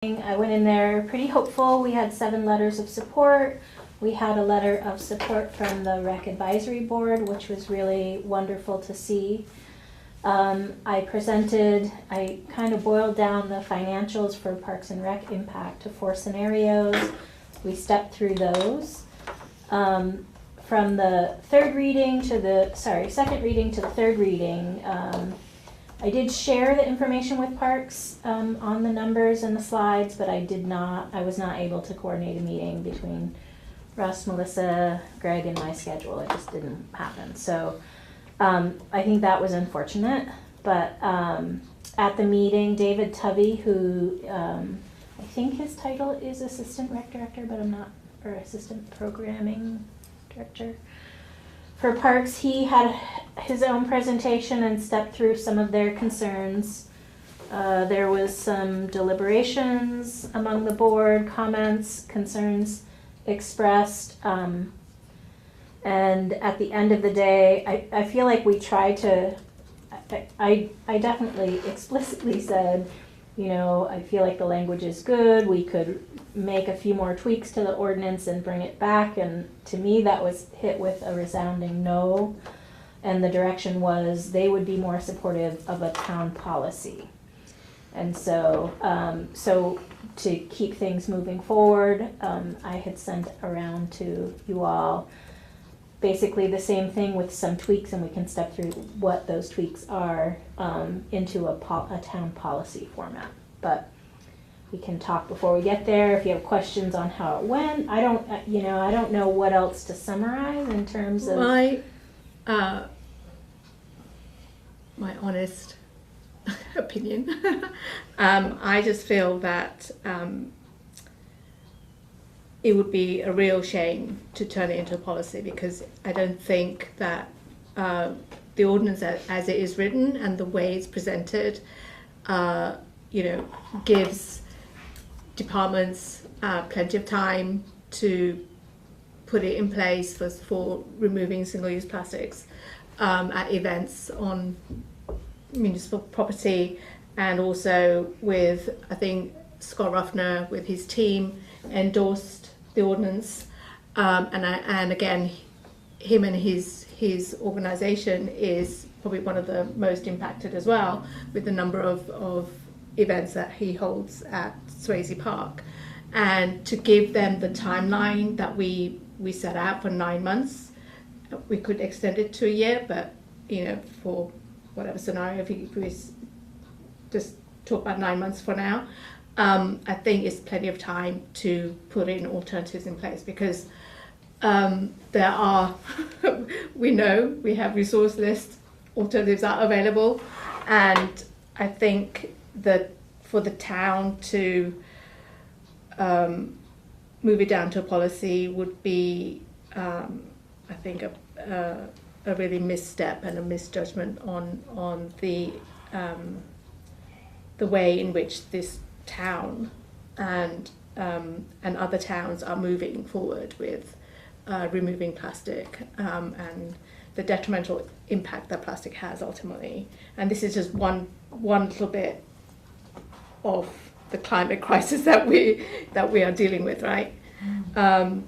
I went in there pretty hopeful. We had 7 letters of support. We had a letter of support from the Rec Advisory Board, which was really wonderful to see. I kind of boiled down the financials for Parks and Rec impact to 4 scenarios. We stepped through those. From the second reading to the third reading, I did share the information with Parks on the numbers and the slides, but I was not able to coordinate a meeting between Russ, Melissa, Greg, and my schedule. It just didn't happen. So I think that was unfortunate. But at the meeting, David Tubby, who I think his title is Assistant Rec Director, but I'm not, or Assistant Programming Director for Parks, he had his own presentation and stepped through some of their concerns. There was some deliberations among the board, comments, concerns expressed, and at the end of the day, I feel like we tried to, I definitely explicitly said, you know, I feel like the language is good, we could make a few more tweaks to the ordinance and bring it back, and to me that was hit with a resounding no, and the direction was they would be more supportive of a town policy. And so to keep things moving forward, I had sent around to you all basically the same thing with some tweaks, and we can step through what those tweaks are into a town policy format. But we can talk before we get there. If you have questions on how it went, I don't know what else to summarize in terms of my honest opinion. I just feel that it would be a real shame to turn it into a policy, because I don't think that the ordinance as it is written and the way it's presented, gives departments plenty of time to put it in place for removing single-use plastics at events on municipal property, and also with, I think, Scott Ruffner with his team endorsed the ordinance, and again, him and his organisation is probably one of the most impacted as well, with the number of events that he holds at Swayze Park. And to give them the timeline that we set out for 9 months, we could extend it to a year, but for whatever scenario, if we just talk about 9 months for now, I think it's plenty of time to put in alternatives in place, because there are, we know we have resource list alternatives are available, and I think that for the town to move it down to a policy would be, I think, a really misstep and a misjudgment on the way in which this town and other towns are moving forward with removing plastic and the detrimental impact that plastic has ultimately. And this is just one little bit of the climate crisis that we are dealing with, right? And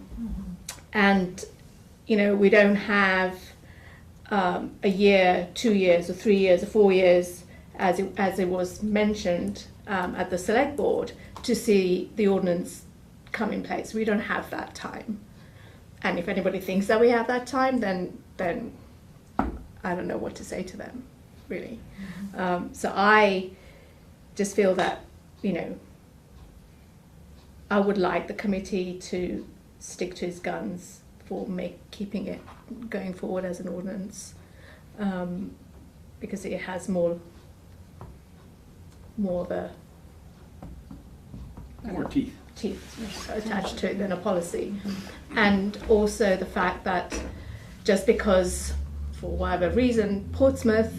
we don't have a year, 2 years, or 3 years, or 4 years, as it was mentioned at the select board, to see the ordinance come in place. We don't have that time, and if anybody thinks that we have that time, then I don't know what to say to them, really. So I just feel that I would like the committee to stick to its guns for keeping it going forward as an ordinance, because it has more of a more teeth attached to it than a policy. And also the fact that just because, for whatever reason, Portsmouth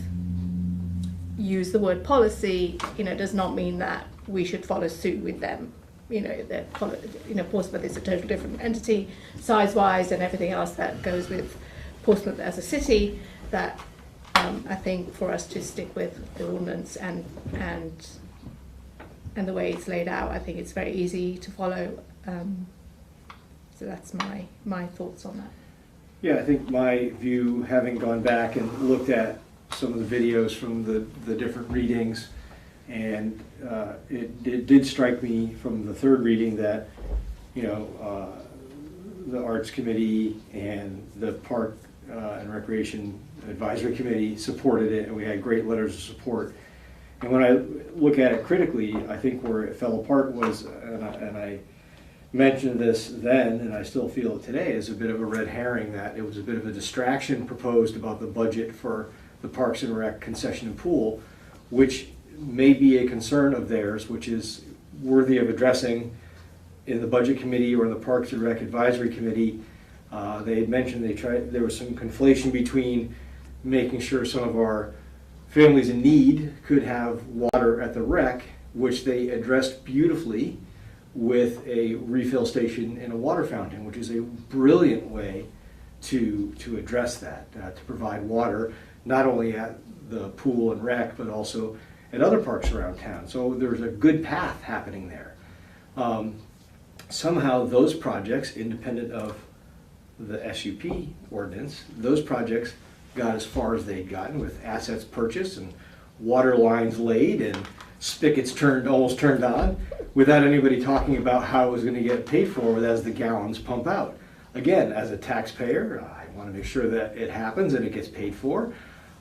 use the word policy, does not mean that we should follow suit with them. Portsmouth is a totally different entity, size-wise, and everything else that goes with Portsmouth as a city. That I think for us to stick with the ordinance and and the way it's laid out, I think it's very easy to follow. So that's my thoughts on that. Yeah, I think my view, having gone back and looked at some of the videos from the different readings, and it did strike me from the third reading that, you know, the Arts Committee and the Park and Recreation Advisory Committee supported it, and we had great letters of support. And when I look at it critically, I think where it fell apart was, and I mentioned this then, and I still feel it today, is a bit of a red herring, that it was a bit of a distraction proposed about the budget for the Parks and Rec concession and pool, which may be a concern of theirs, which is worthy of addressing in the Budget Committee or in the Parks and Rec Advisory Committee. They had mentioned there was some conflation between making sure some of our families in need could have water at the rec, which they addressed beautifully with a refill station and a water fountain, which is a brilliant way to address that, to provide water, not only at the pool and rec, but also at other parks around town. So there's a good path happening there. Somehow those projects, independent of the SUP ordinance, those projects got as far as they'd gotten, with assets purchased and water lines laid and spigots almost turned on, without anybody talking about how it was going to get paid for as the gallons pump out. Again, as a taxpayer, I want to make sure that it happens and it gets paid for.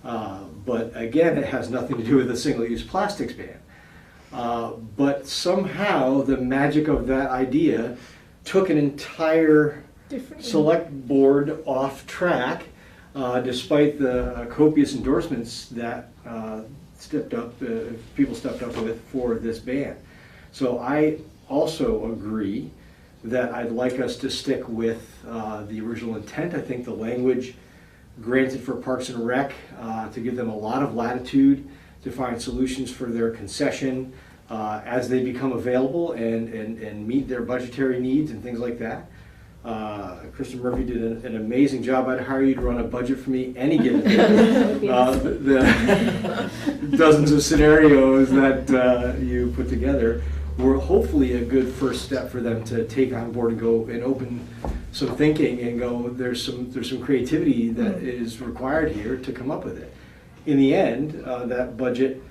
But again, it has nothing to do with the single-use plastics ban. But somehow the magic of that idea took an entire select board off track, despite the copious endorsements that people stepped up with for this ban. So I also agree that I'd like us to stick with the original intent. I think the language granted for Parks and Rec to give them a lot of latitude to find solutions for their concession as they become available and meet their budgetary needs and things like that. Kristen Murphy did an amazing job. I'd hire you to run a budget for me any given day. The dozens of scenarios that you put together were hopefully a good first step for them to take on board and go and open some thinking and go, there's some creativity that is required here to come up with it. In the end, that budget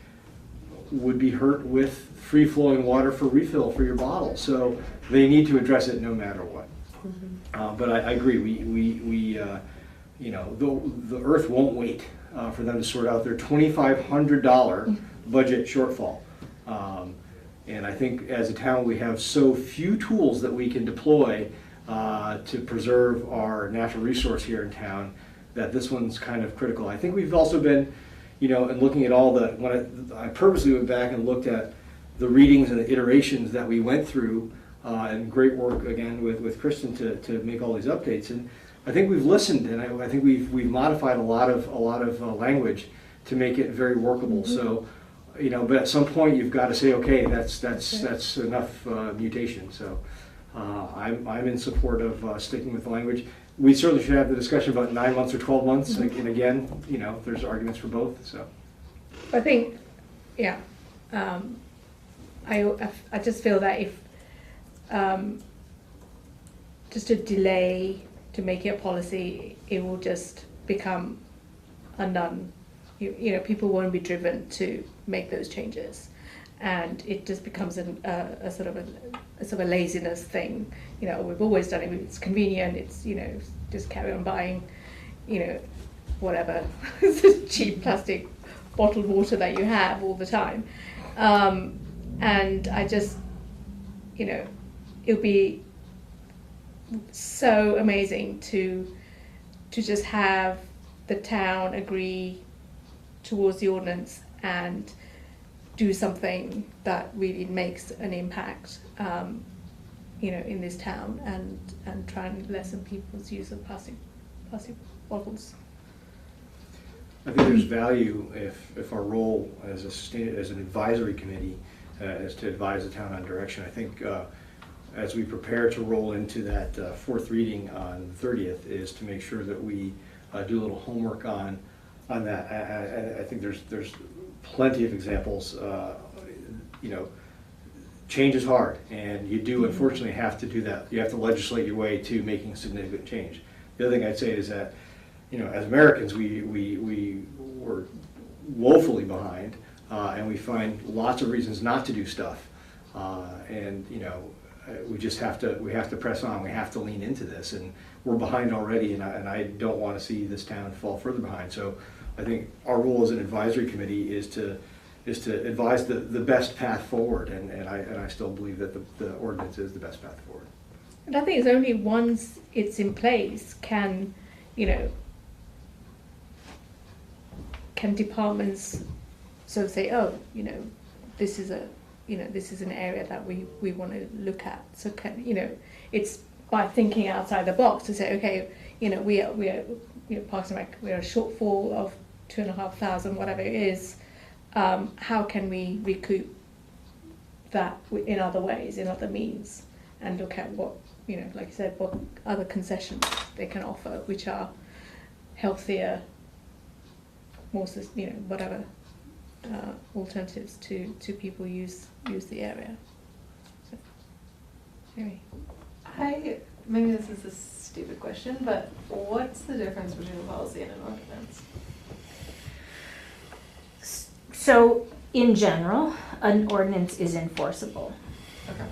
would be hurt with free-flowing water for refill for your bottle. So they need to address it no matter what. But I agree. We you know, the earth won't wait for them to sort out their $2,500 budget shortfall. And I think as a town we have so few tools that we can deploy to preserve our natural resource here in town that this one's kind of critical. I think we've also been, you know, and looking at all the, when I purposely went back and looked at the readings and the iterations that we went through, and great work again with Kristen to make all these updates. And I think we've listened, and I think we've modified a lot of language to make it very workable. So, you know, but at some point you've got to say, okay, that's enough mutation. So I'm in support of sticking with the language. We certainly should have the discussion about 9 months or 12 months. And again, you know, there's arguments for both. So I think, yeah, I just feel that if just a delay to make it a policy, it will just become undone. You know, people won't be driven to make those changes, and it just becomes a sort of a laziness thing. You know, we've always done it. It's convenient. It's, you know, just carry on buying, you know, whatever cheap plastic bottled water that you have all the time. And I just, you know, it would be so amazing to just have the town agree towards the ordinance and do something that really makes an impact, you know, in this town, and try and lessen people's use of plastic bottles. I think there's value if our role as an advisory committee is to advise the town on direction. I think as we prepare to roll into that fourth reading on the 30th is to make sure that we do a little homework on that. I think there's plenty of examples. You know, change is hard, and you do unfortunately have to do that. You have to legislate your way to making significant change. The other thing I'd say is that, as Americans, we were woefully behind, and we find lots of reasons not to do stuff. And we just have to press on. We have to lean into this, and we're behind already. And I don't want to see this town fall further behind. So I think our role as an advisory committee is to advise the best path forward. And I still believe that the ordinance is the best path forward. And I think it's only once it's in place can departments sort of say, oh, this is an area that we want to look at. So it's by thinking outside the box to say, okay, we are Parks and Rec, we are a shortfall of 2,500, whatever it is. How can we recoup that in other ways, in other means, and look at what like I said, what other concessions they can offer, which are healthier, more whatever alternatives to people use the area. So, anyway. Maybe this is a stupid question, but what's the difference between a policy and an ordinance? So in general, an ordinance is enforceable Okay.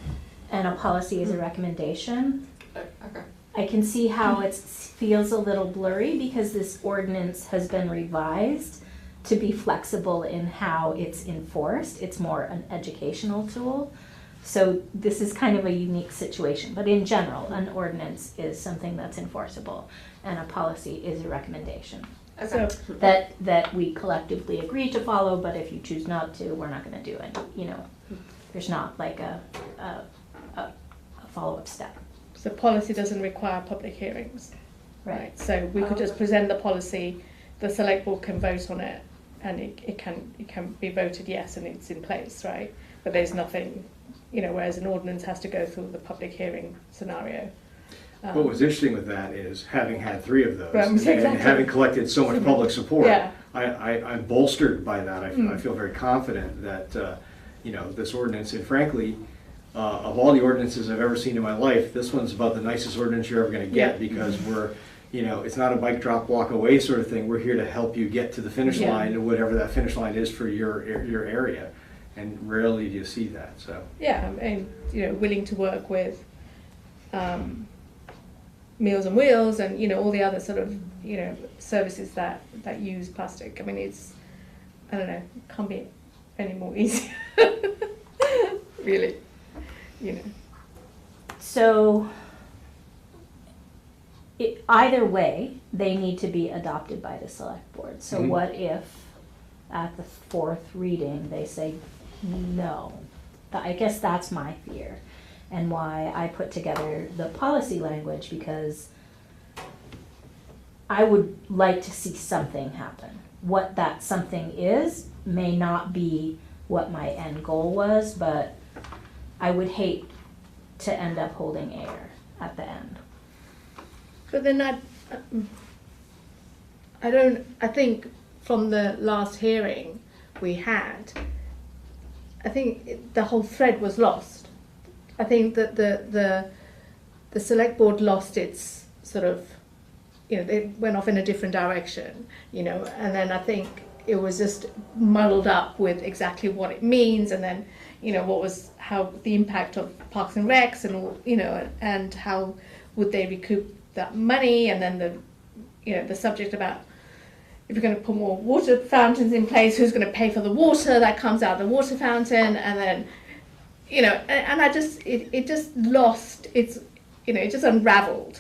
and a policy is a recommendation. Okay. I can see how it feels a little blurry because this ordinance has been revised to be flexible in how it's enforced. It's more an educational tool. So this is kind of a unique situation, but in general, an ordinance is something that's enforceable and a policy is a recommendation Okay. that we collectively agree to follow, but if you choose not to, we're not gonna do it. There's not like a follow-up step. So policy doesn't require public hearings, right? So we could just present the policy, the select board can vote on it, and it can be voted yes, and it's in place, right? But there's nothing, whereas an ordinance has to go through the public hearing scenario. What was interesting with that is having had 3 of those Right, and exactly. having collected so much public support, Yeah. I'm bolstered by that. I feel very confident that this ordinance, and frankly, of all the ordinances I've ever seen in my life, this one's about the nicest ordinance you're ever going to get because we're, it's not a bike drop walk away sort of thing. We're here to help you get to the finish line, whatever that finish line is for your area, and rarely do you see that. So Yeah, and willing to work with Meals on Wheels and all the other sort of services that use plastic. I mean, it's, I don't know, can't be any more easy, really. So either way, they need to be adopted by the select board. So what if at the 4th reading they say no? I guess that's my fear and why I put together the policy language, because I would like to see something happen. What that something is may not be what my end goal was, but I would hate to end up holding air at the end. But then I think from the last hearing we had, I think the whole thread was lost. I think that the select board lost its sort of, they went off in a different direction, and then I think it was just muddled up with exactly what it means, and then, how the impact of Parks and Recs and all, and how would they recoup that money, and then the subject about if we're going to put more water fountains in place, who's going to pay for the water that comes out of the water fountain, and then, and it just lost its, it just unraveled,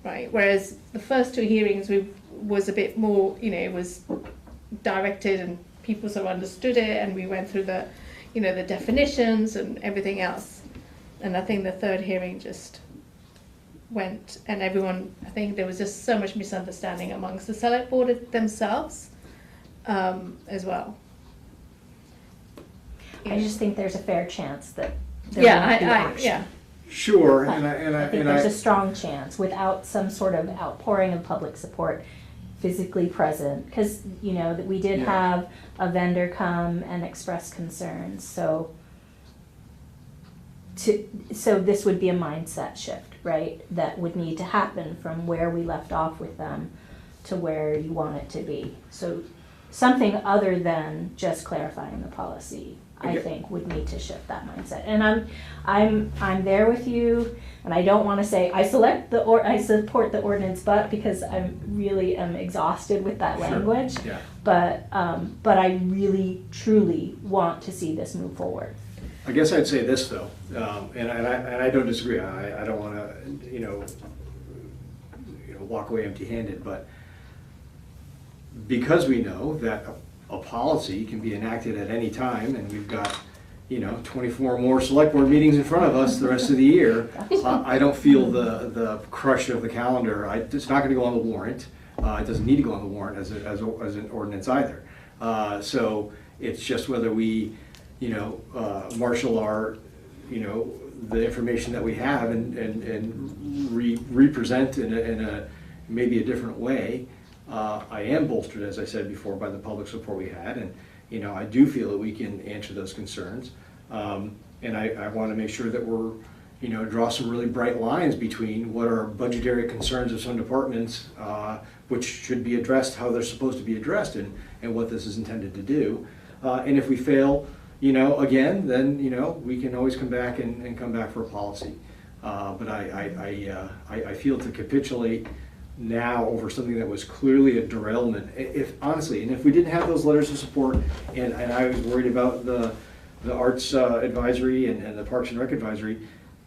right? Whereas the first 2 hearings was a bit more, it was directed and people sort of understood it, and we went through the, the definitions and everything else. And I think the 3rd hearing just went, and everyone, I think there was just so much misunderstanding amongst the select board themselves as well. I just think there's a fair chance that there won't be action. sure, But I think there's a strong chance without some sort of outpouring of public support physically present, because that we did have a vendor come and express concerns. So so this would be a mindset shift, right? That would need to happen from where we left off with them to where you want it to be. So something other than just clarifying the policy, I Okay. think, would need to shift that mindset. And I'm there with you, and I don't want to say I support the ordinance, but because I really am exhausted with that Sure. language. Yeah. But I really truly want to see this move forward. I guess I'd say this though, and I don't disagree. I don't want to, you know, walk away empty-handed, but because we know that a policy can be enacted at any time, and we've got, 24 more select board meetings in front of us the rest of the year, I don't feel the crush of the calendar. It's not going to go on the warrant. It doesn't need to go on the warrant as an ordinance either. So it's just whether we, marshal our, the information that we have and represent in a maybe a different way. I am bolstered, as I said before, by the public support we had, and I do feel that we can answer those concerns. And I want to make sure that we're, draw some really bright lines between what are budgetary concerns of some departments, which should be addressed how they're supposed to be addressed, and what this is intended to do. And if we fail, again, then we can always come back and come back for a policy. But I feel to capitulate now over something that was clearly a derailment, if honestly, and if we didn't have those letters of support, and I was worried about the arts advisory and the Parks and Rec advisory,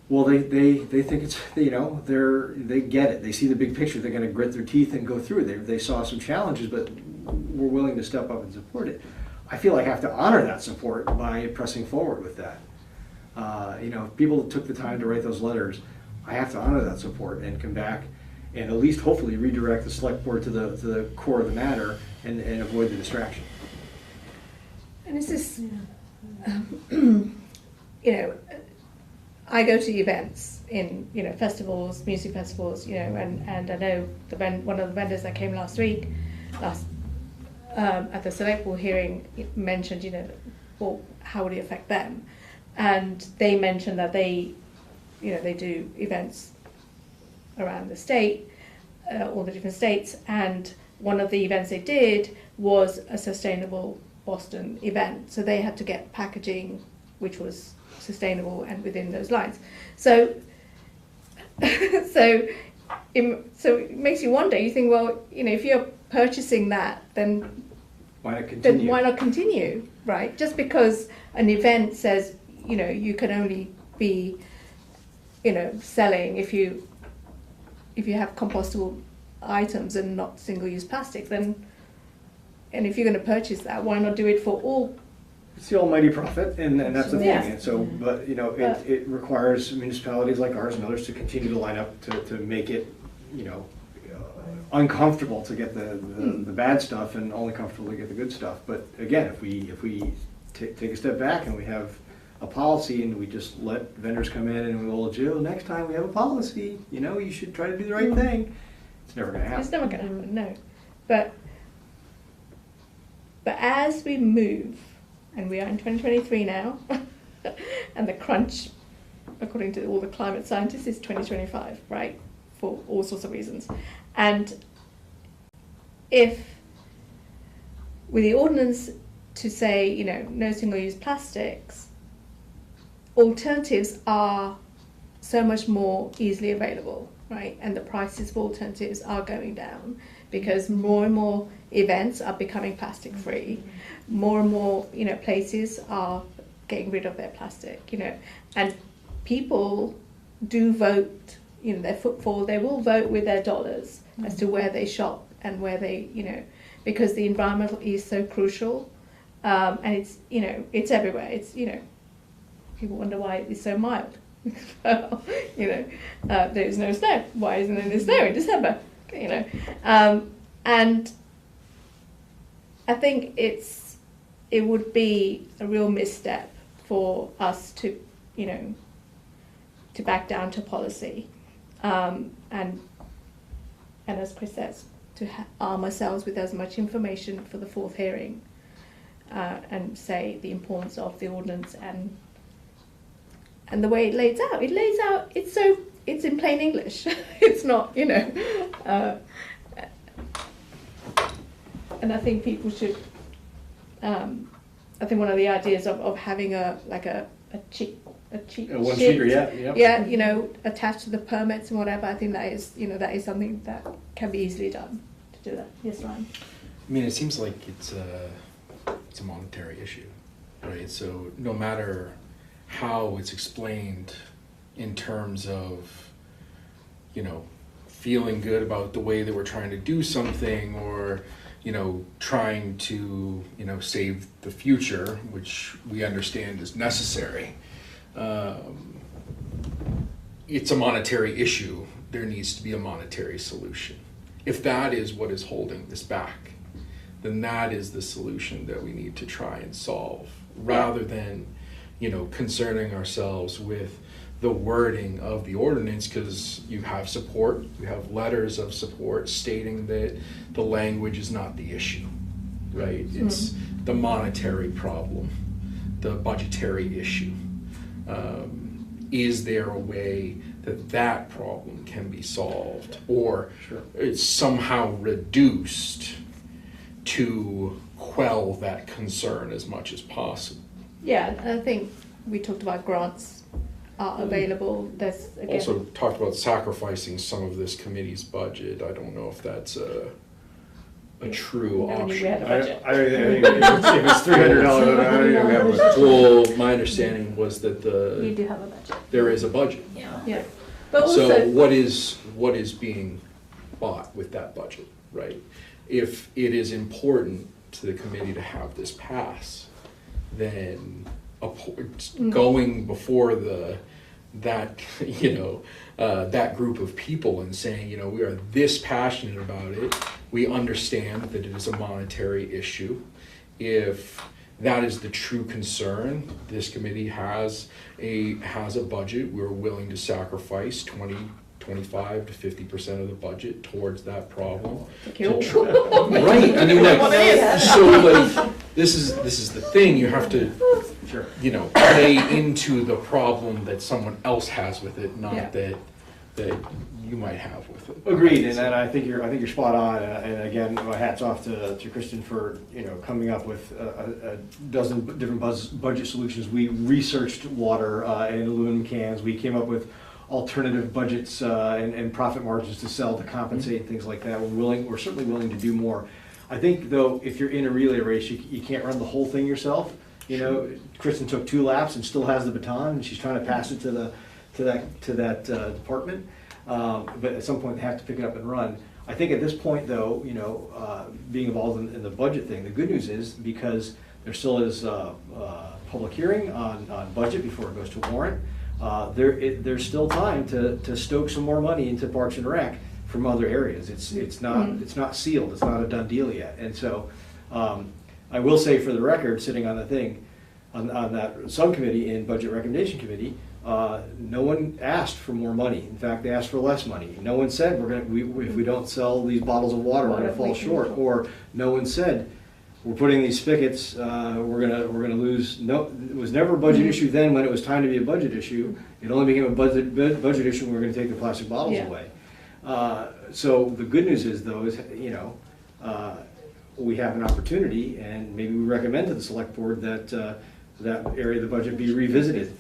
well, they think it's, they get it, they see the big picture, they're going to grit their teeth and go through it. They saw some challenges, but we're willing to step up and support it. I feel like I have to honor that support by pressing forward with that. If people took the time to write those letters, I have to honor that support and come back and at least hopefully redirect the select board to the core of the matter and avoid the distraction. And this is, I go to events in, festivals, music festivals, and I know one of the vendors that came last week, at the select board hearing mentioned, well, how would it affect them? And they mentioned that they do events around the state, all the different states, and one of the events they did was a sustainable Boston event. So they had to get packaging which was sustainable and within those lines. So it makes you wonder. You think, well, if you're purchasing that, then why not continue? Then why not continue, right? Just because an event says, you can only be, selling if you have compostable items and not single-use plastics, then, and if you're going to purchase that, why not do it for all? It's the almighty profit, and that's the thing. Yeah. And so, but it requires municipalities like ours and others to continue to line up to make it, uncomfortable to get the bad stuff and only comfortable to get the good stuff. But again, if we take a step back and we have a policy and we just let vendors come in and we go, Jill, next time we have a policy, you should try to do the right thing. It's never going to happen. It's never going to happen, no. But as we move, and we are in 2023 now, and the crunch, according to all the climate scientists, is 2025, right? For all sorts of reasons. And if, with the ordinance to say, no single-use plastics, alternatives are so much more easily available, right? And the prices for alternatives are going down because more and more events are becoming plastic free. More and more, places are getting rid of their plastic, and people do vote, their footfall, they will vote with their dollars as to where they shop and where they, because the environment is so crucial, and it's, it's everywhere. It's, people wonder why it's so mild. There's no snow. Why isn't there snow in December? And I think it would be a real misstep for us to, to back down to policy, and as Chris says, to arm ourselves with as much information for the fourth hearing, and say the importance of the ordinance and the way it lays out, it's in plain English. It's not, and I think people should, I think one of the ideas of having a cheat One sheet, sheeter, yeah. yeah, attached to the permits and whatever, I think that is something that can be easily done to do that. Yes, Ryan? I mean, it seems like it's a monetary issue, right? So no matter how it's explained in terms of, feeling good about the way that we're trying to do something, or, trying to, save the future, which we understand is necessary, it's a monetary issue. There needs to be a monetary solution. If that is what is holding this back, then that is the solution that we need to try and solve, rather than, concerning ourselves with the wording of the ordinance, because you have support, you have letters of support stating that the language is not the issue, right? It's the monetary problem, the budgetary issue. Is there a way that problem can be solved, or it's somehow reduced to quell that concern as much as possible? Yeah, and I think we talked about grants are available. There's again. Also talked about sacrificing some of this committee's budget. I don't know if that's a true No, we option. had a budget. I think if it's $300, I don't even have a. Well, my understanding was that You do have a budget. there is a budget. Yeah, but So also what is being bought with that budget, right? If it is important to the committee to have this pass, then going before that group of people and saying, we are this passionate about it, we understand that it is a monetary issue. If that is the true concern, this committee has a budget. We're willing to sacrifice 25 to 50% of the budget towards that problem. Right, I mean, so this is the thing, you have to, play into the problem that someone else has with it, not that you might have with it. Agreed, and I think you're spot on. And again, my hats off to Kristen for coming up with a dozen different budget solutions. We researched water and aluminum cans. We came up with alternative budgets and profit margins to sell to compensate and things like that. We're certainly willing to do more. I think though, if you're in a relay race, you can't run the whole thing yourself. Kristen took 2 laps and still has the baton, and she's trying to pass it to that department. But at some point they have to pick it up and run. I think at this point though, being involved in the budget thing, the good news is, because there still is a public hearing on budget before it goes to warrant, there's still time to stoke some more money into Parks and Rec from other areas. It's not sealed, it's not a done deal yet. And so I will say, for the record, sitting on the thing, on that subcommittee in Budget Recommendation Committee, no one asked for more money. In fact, they asked for less money. No one said if we don't sell these bottles of water, we're going to fall short. Or no one said we're putting these spigots, we're gonna lose. No, it was never a budget issue then. When it was time to be a budget issue, it only became a budget issue when we were going to take the plastic bottles away. So the good news is, though, is we have an opportunity, and maybe we recommend to the select board that that area of the budget be revisited.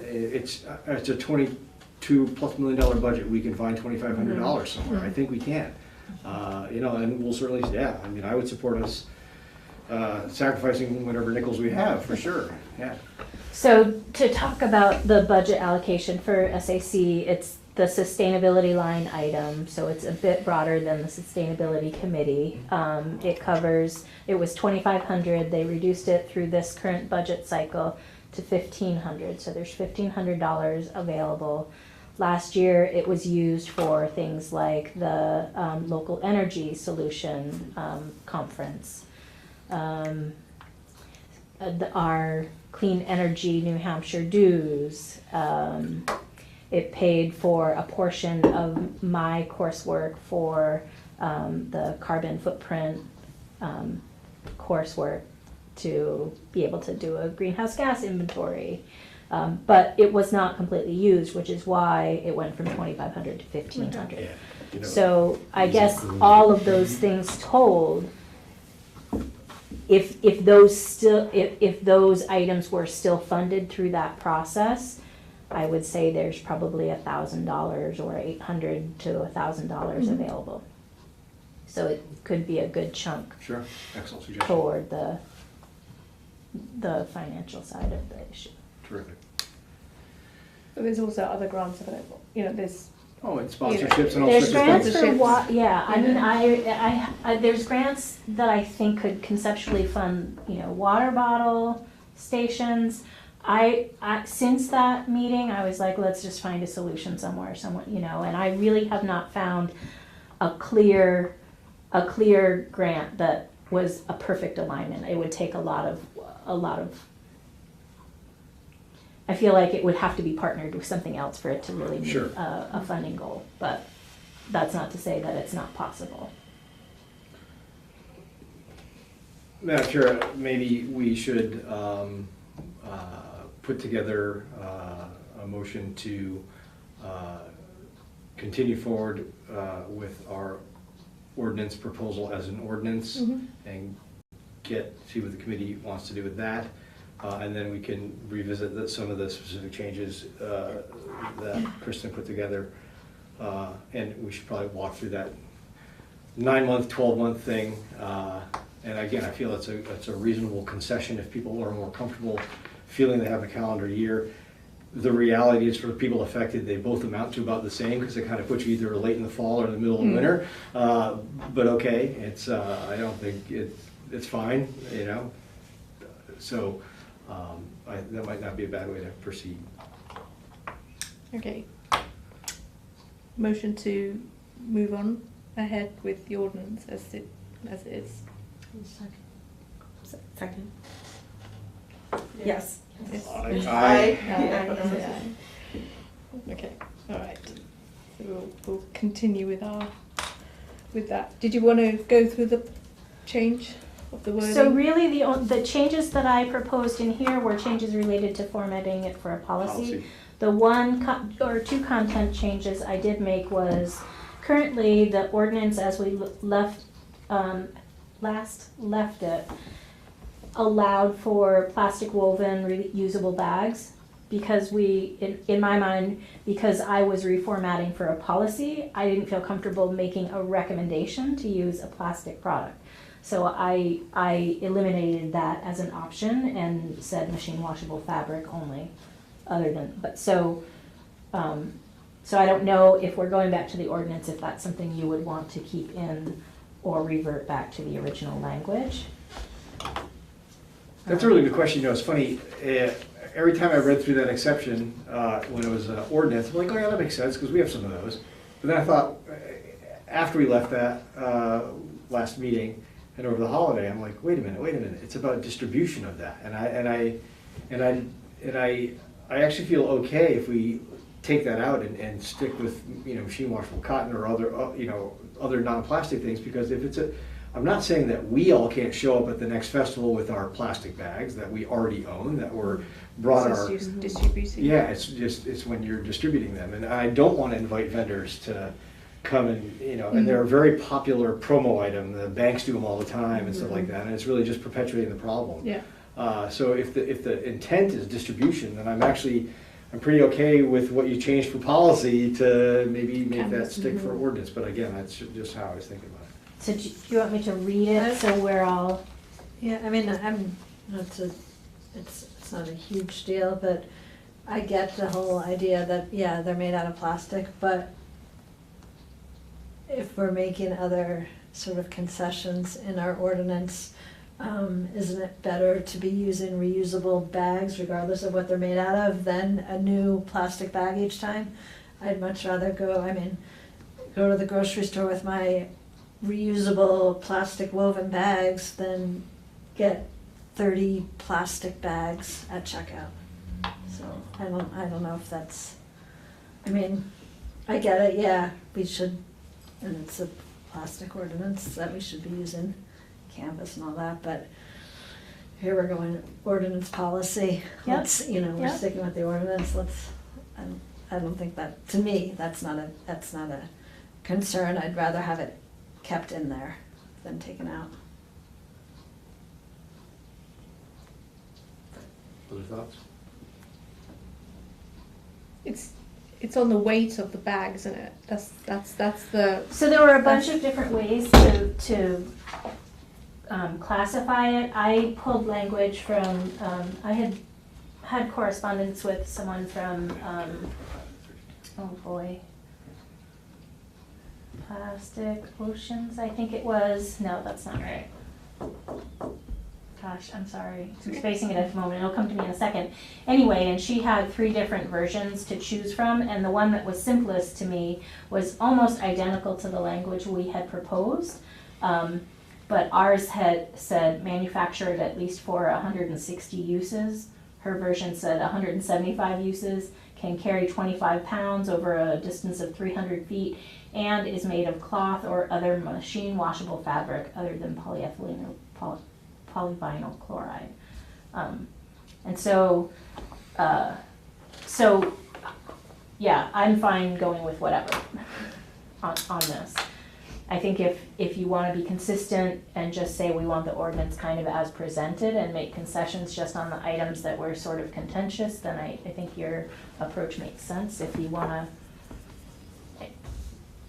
It's a $22+ million budget. We can find $2,500 somewhere. I think we can. And we'll certainly, I mean, I would support us sacrificing whatever nickels we have, for sure. Yeah. So to talk about the budget allocation for SAC, it's the sustainability line item, so it's a bit broader than the sustainability committee. It was $2,500, they reduced it through this current budget cycle to $1,500, so there's $1,500 available. Last year, it was used for things like the local energy solution conference, our Clean Energy New Hampshire dues. It paid for a portion of my coursework for the carbon footprint coursework to be able to do a greenhouse gas inventory. But it was not completely used, which is why it went from 2,500 to 1,500. Yeah, you know, So I it's guess included. all of those things told, if those items were still funded through that process, I would say there's probably $1,000 or $800 to $1,000 available. So it could be a good chunk Sure, excellent suggestion. toward the financial side of the issue. Terrific. But there's also other grants available. You know, there's Oh, and sponsorships and all There's sorts of grants things. for Sponsorships. yeah, I mean, there's grants that I think could conceptually fund, water bottle stations. Since that meeting, I was like, let's just find a solution somewhere, and I really have not found a clear grant that was a perfect alignment. It would take a lot of, I feel like it would have to be partnered with something else for it to really meet Sure. a funding goal, but that's not to say that it's not possible. Madam Chair, maybe we should put together a motion to continue forward with our ordinance proposal as an ordinance and see what the committee wants to do with that. And then we can revisit some of the specific changes that Kristen put together. And we should probably walk through that 9-month, 12-month thing. And again, I feel it's a reasonable concession if people are more comfortable feeling they have a calendar year. The reality is for the people affected, they both amount to about the same because it kind of puts you either late in the fall or in the middle of winter. But okay, it's I don't think it's fine, So that might not be a bad way to proceed. okay. Motion to move on ahead with the ordinance as it is. Second. Yes. Yes. Aye. Yeah. Okay, all right. So we'll continue with that. Did you want to go through the change of the wording? So really, the changes that I proposed in here were changes related to formatting it for a policy. The one or two content changes I did make was currently the ordinance as we last left it allowed for plastic woven reusable bags because in my mind, because I was reformatting for a policy, I didn't feel comfortable making a recommendation to use a plastic product. So I eliminated that as an option and said machine washable fabric only. So I don't know if we're going back to the ordinance, if that's something you would want to keep in or revert back to the original language. That's a really good question. It's funny. Every time I read through that exception when it was an ordinance, I'm like, oh yeah, that makes sense because we have some of those. But then I thought, after we left that last meeting and over the holiday, I'm like, wait a minute. It's about distribution of that, and I actually feel okay if we take that out and stick with machine washable cotton or other non-plastic things, because if I'm not saying that we all can't show up at the next festival with our plastic bags that we already own, that were brought It's our. just distributing. Yeah, it's when you're distributing them, and I don't want to invite vendors to come and and they're a very popular promo item. The banks do them all the time and stuff like that, and it's really just perpetuating the problem. Yeah. So if the intent is distribution, then I'm pretty okay with what you changed for policy to maybe make that Canvas. stick for ordinance. But again, that's just how I was thinking about it. So do you want me to read it so we're all? Yeah, I mean, it's not a huge deal, but I get the whole idea that, yeah, they're made out of plastic, but if we're making other sort of concessions in our ordinance, isn't it better to be using reusable bags regardless of what they're made out of than a new plastic bag each time? I'd much rather go to the grocery store with my reusable plastic woven bags than get 30 plastic bags at checkout. So I don't know if that's, I get it, yeah, we should, and it's a plastic ordinance that we should be using canvas and all that, but here we're going ordinance policy. Yep. Let's, you know, we're Yep. sticking with the ordinance, I don't think that, to me, that's not a concern. I'd rather have it kept in there than taken out. Other thoughts? It's on the weight of the bag, isn't it? That's the So there were a bunch of different ways to classify it. I pulled language from, I had correspondence with someone from, oh boy, Plastic Oceans, I think it was. No, that's not right. Gosh, I'm sorry. I'm spacing it at the moment. It'll come to me in a second. Anyway, and she had 3 different versions to choose from, and the one that was simplest to me was almost identical to the language we had proposed. But ours had said manufactured at least for 160 uses. Her version said 175 uses, can carry 25 pounds over a distance of 300 feet, and is made of cloth or other machine washable fabric other than polyethylene or polyvinyl chloride. And so, yeah, I'm fine going with whatever on this. I think if you want to be consistent and just say we want the ordinance kind of as presented and make concessions just on the items that were sort of contentious, then I think your approach makes sense. If you want to,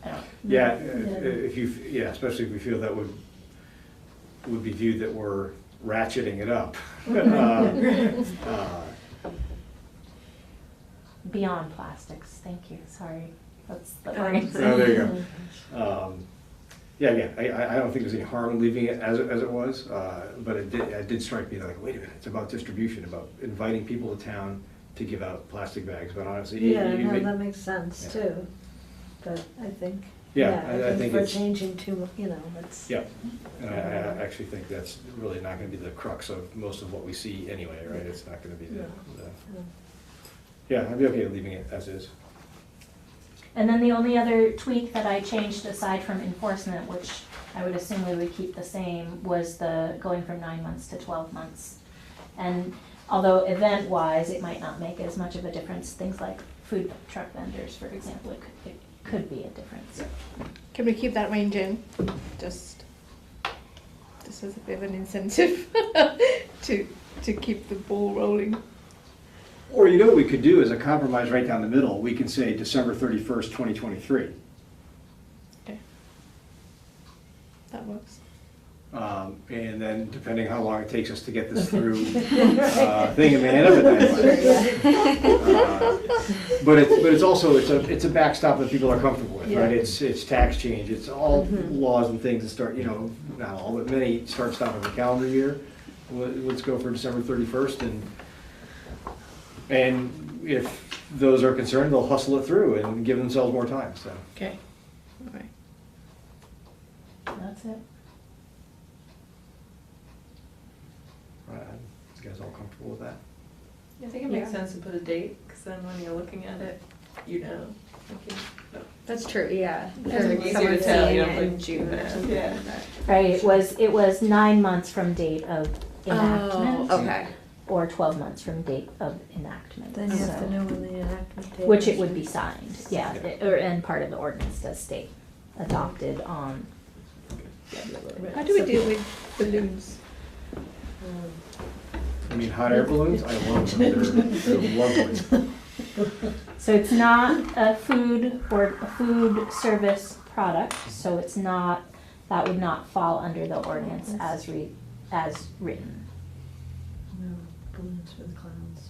I don't. Yeah, especially if we feel that would be viewed that we're ratcheting it up. Beyond plastics, thank you, sorry. That's the Oh, word. there you go. Yeah, again, I don't think there's any harm in leaving it as it was, but it did strike me like, wait a minute, it's about distribution, about inviting people to town to give out plastic bags, but honestly. Yeah, no, that makes sense Yeah. too, but I think, Yeah, I think for it's. changing too, you know, that's. Yeah, and I actually think that's really not gonna be the crux of most of what we see anyway, right? It's not gonna be No. yeah, I'd be okay leaving it as is. And then the only other tweak that I changed aside from enforcement, which I would assume we would keep the same, was the going from 9 months to 12 months. And although event-wise, it might not make as much of a difference, things like food truck vendors, for example, it could be a difference. Can we keep that range in? Just as a bit of an incentive to keep the ball rolling. Or you know what we could do as a compromise right down the middle, we can say December 31st, 2023. Okay. That works. And then depending how long it takes us to get this through, thing, it may end up at 9 months. But it's also, it's a backstop that people are comfortable with, right? It's tax change, it's all laws and things that start, not all, but many start stopping the calendar year. Let's go for December 31st, and if those are concerned, they'll hustle it through and give themselves more time, so. Okay. All right. That's it. You guys all comfortable with that? I think it makes Yeah. sense to put a date, because then when you're looking at it, you know. That's true, yeah. It's easier to Someone tell, seeing you it know, in like, June or yeah. something Yeah. like that. Right, it was 9 months from date of enactment. Oh, okay. Or 12 months from date of enactment. Then you have So- to know when the enactment date. Which it is. would be signed, yeah, and part of the ordinance does state, adopted on. How do we deal with balloons? I mean, hot air balloons, I love them, they're lovely. So it's not a food or a food service product, so it's not, that would not fall under the ordinance as written. No, balloons for the clowns.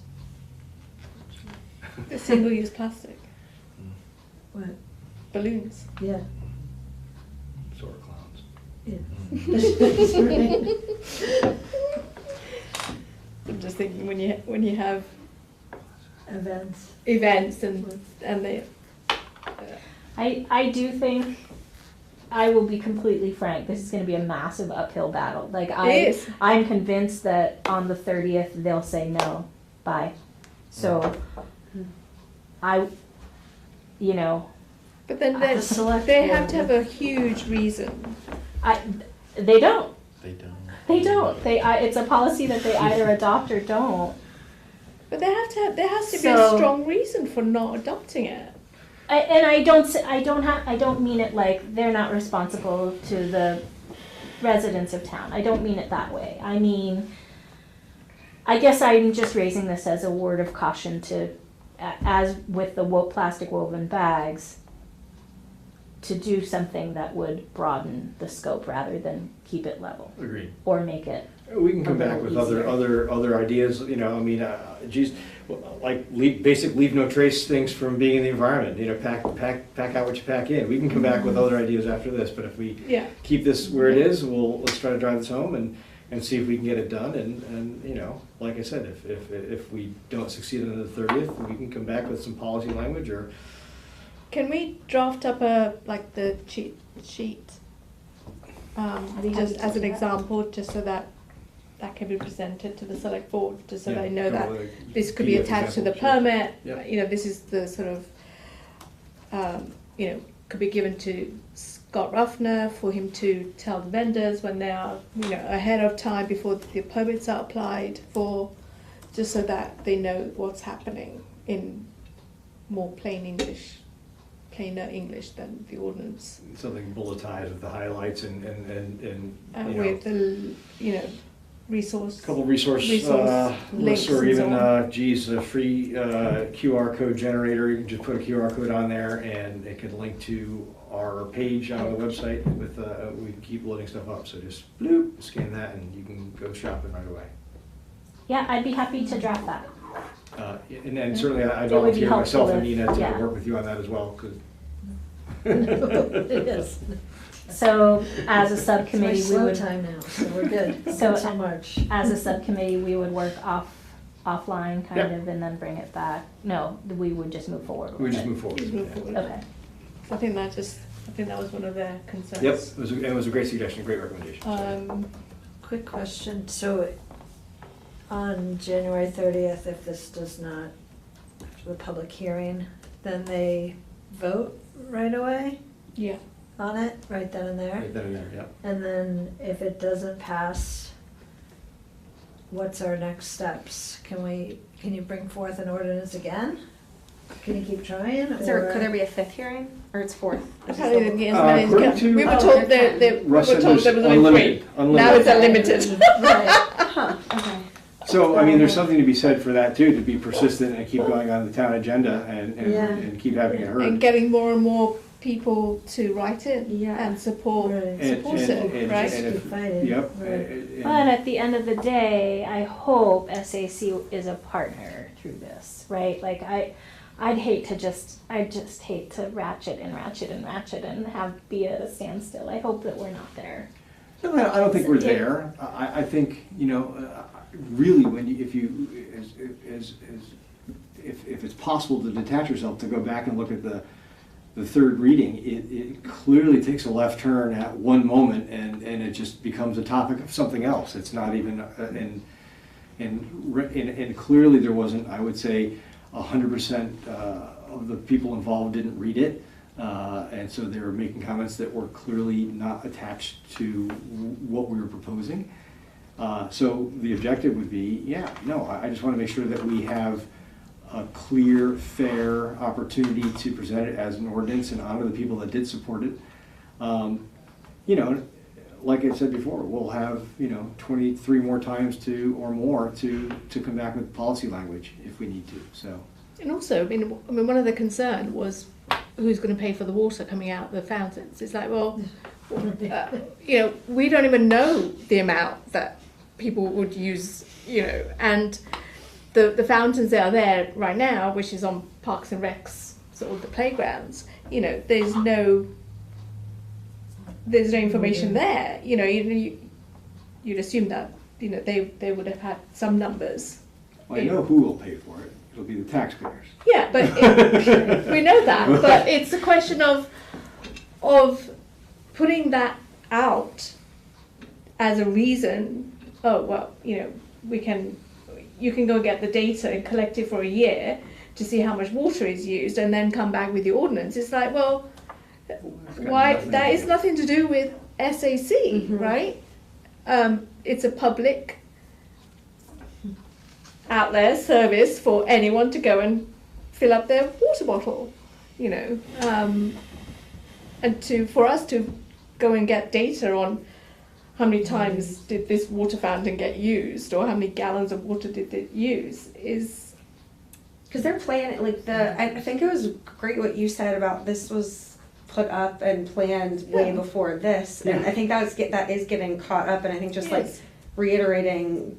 The single-use plastic What? balloons. Yeah, Sort of clowns. yeah. I'm just thinking when you have Events. events and they. I do think, I will be completely frank, this is gonna be a massive uphill battle. Like It is. I'm convinced that on the 30th, they'll say no, bye. So, But then The select they board. have to have a huge reason. they don't. They don't. They don't. It's a policy that they either adopt or don't. But there has to be a So- strong reason for not adopting it. I don't mean it like they're not responsible to the residents of town. I don't mean it that way. I mean, I guess I'm just raising this as a word of caution to, as with the plastic woven bags, to do something that would broaden the scope rather than keep it level Agreed. or make it. We can come A back with little other ideas, you know, I mean, geez, like basic leave no trace things from being in the environment, you know, pack out what you pack in. We can come back with other ideas after this, but if we Yeah. keep this where it is, let's try to drive this home and see if we can get it done. And you know, like I said, if we don't succeed on the 30th, we can come back with some policy language or. Can we draft up the cheat sheet, be happy just to as do an that. example, just so that can be presented to the select board, just so Yeah, they know that like this could be PDF attached to the example, sure. permit. Yep. You know, this is the sort of, could be given to Scott Ruffner for him to tell the vendors when they are, ahead of time before the permits are applied for, just so that they know what's happening in more plainer English than the ordinance. Something bulletized with the highlights and you know, With the, resource. couple resource Resource lists links or and even, so a free QR code generator. You can just put a QR code on there and it can link to our page on the website with, we keep loading stuff up. So just bloop, scan that and you can go shopping right away. Yeah, I'd be happy to draft that. And certainly I It would be volunteer myself helpful and Nina if- to yeah. work with you on that as well, 'cause It is. So as a It's my subcommittee, we slow would, time now, so we're good So- until March. as a subcommittee, we would work offline kind Yep. of and then bring it back. No, we would just move forward with we just it. move forward. Just move Yeah. forward. Okay. I think that was one of their concerns. Yep, it was a great suggestion, a great recommendation. Quick question, so on January 30th, if this does not, after the public hearing, then they vote right away Yeah. on it, right then and there? Right then and there, yeah. And then if it doesn't pass, what's our next steps? Can you bring forth an ordinance again? Can you keep trying, Is there, or- could there be a fifth hearing, or it's fourth? According to- We were told Russ said there was there's only unlimited, three. unlimited. Now it's unlimited. Right, Huh, okay. So, I mean, there's something to be said for that too, to be persistent and keep going on the town agenda Yeah. and keep having it And heard. getting more and more people to write in Yeah. and support. right. And- support and- it, and- right? and if- Keep fighting, Yep. right. But at the end of the day, I hope SAC is a partner through this, right? Like I'd just hate to ratchet and be at a standstill. I hope that we're not there. No, I don't think we're there. I think, really, if it's possible to detach yourself, to go back and look at the third reading, it clearly takes a left turn at one moment and it just becomes a topic of something else. It's not even, and clearly there wasn't, I would say, 100% of the people involved didn't read it. And so they were making comments that were clearly not attached to what we were proposing. So the objective would be, I just want to make sure that we have a clear, fair opportunity to present it as an ordinance and honor the people that did support it. Like I said before, we'll have, 23 more times or more to come back with policy language if we need to, so. And also, I mean, one of the concern was who's going to pay for the water coming out of the fountains. It's like, well, we don't even know the amount that people would use, and the fountains that are there right now, which is on Parks and Recs, sort of the playgrounds, there's no information there. You'd assume that, they would have had some numbers. Well, I know who will pay for it. It'll be the taxpayers. Yeah, but we know that. But it's a question of putting that out as a reason. Oh well, you can go get the data and collect it for a year to see how much water is used, and then come back with the ordinance. It's like, well, It's got why? nothing That to is do. nothing to do with SAC, right? it's a public outlet service for anyone to go and fill up their water bottle, you know, and for us to go and get data on how many times did this water fountain get used or how many gallons of water did it use is Because they're planning, like I think it was great what you said about this was put up and planned way Yeah. before this, and Yeah. I think that is getting caught up, and I think just like Yes. reiterating,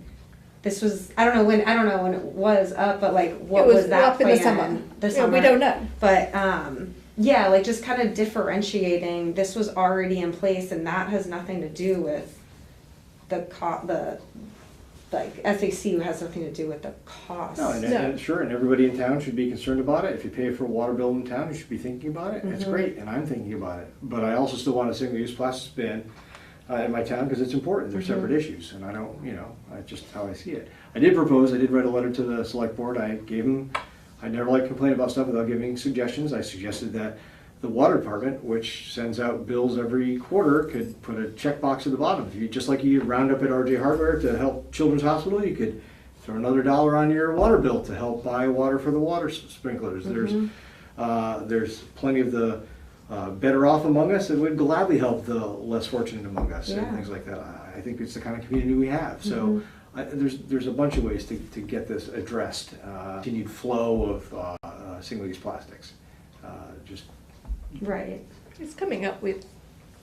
this was I don't know when it was up, but like what it was, was that up in the plan? summer. The Yeah, summer. we don't know. But yeah, like just kind of differentiating. This was already in place, and that has nothing to do with the like SAC has nothing to do with the cost. No, and sure, and everybody in town should be concerned about it. If you pay for a water bill in town, you should be thinking about it. It's Mhm. great, and I'm thinking about it. But I also still want a single-use plastics ban in my town because it's important. They're separate issues, and I don't, that's just how I see it. I did write a letter to the select board. I never like to complain about stuff without giving suggestions. I suggested that the water department, which sends out bills every quarter, could put a checkbox at the bottom. Just like you round up at RJ Hardware to help Children's Hospital, you could throw another $1 on your water bill to help buy water for the water sprinklers. There's plenty of the better off among us that would gladly help the less fortunate among us Yeah. and things like that. I think it's the kind of community we have. So there's a bunch of ways to get this addressed. Continued flow of single-use plastics. Just Right. It's coming up with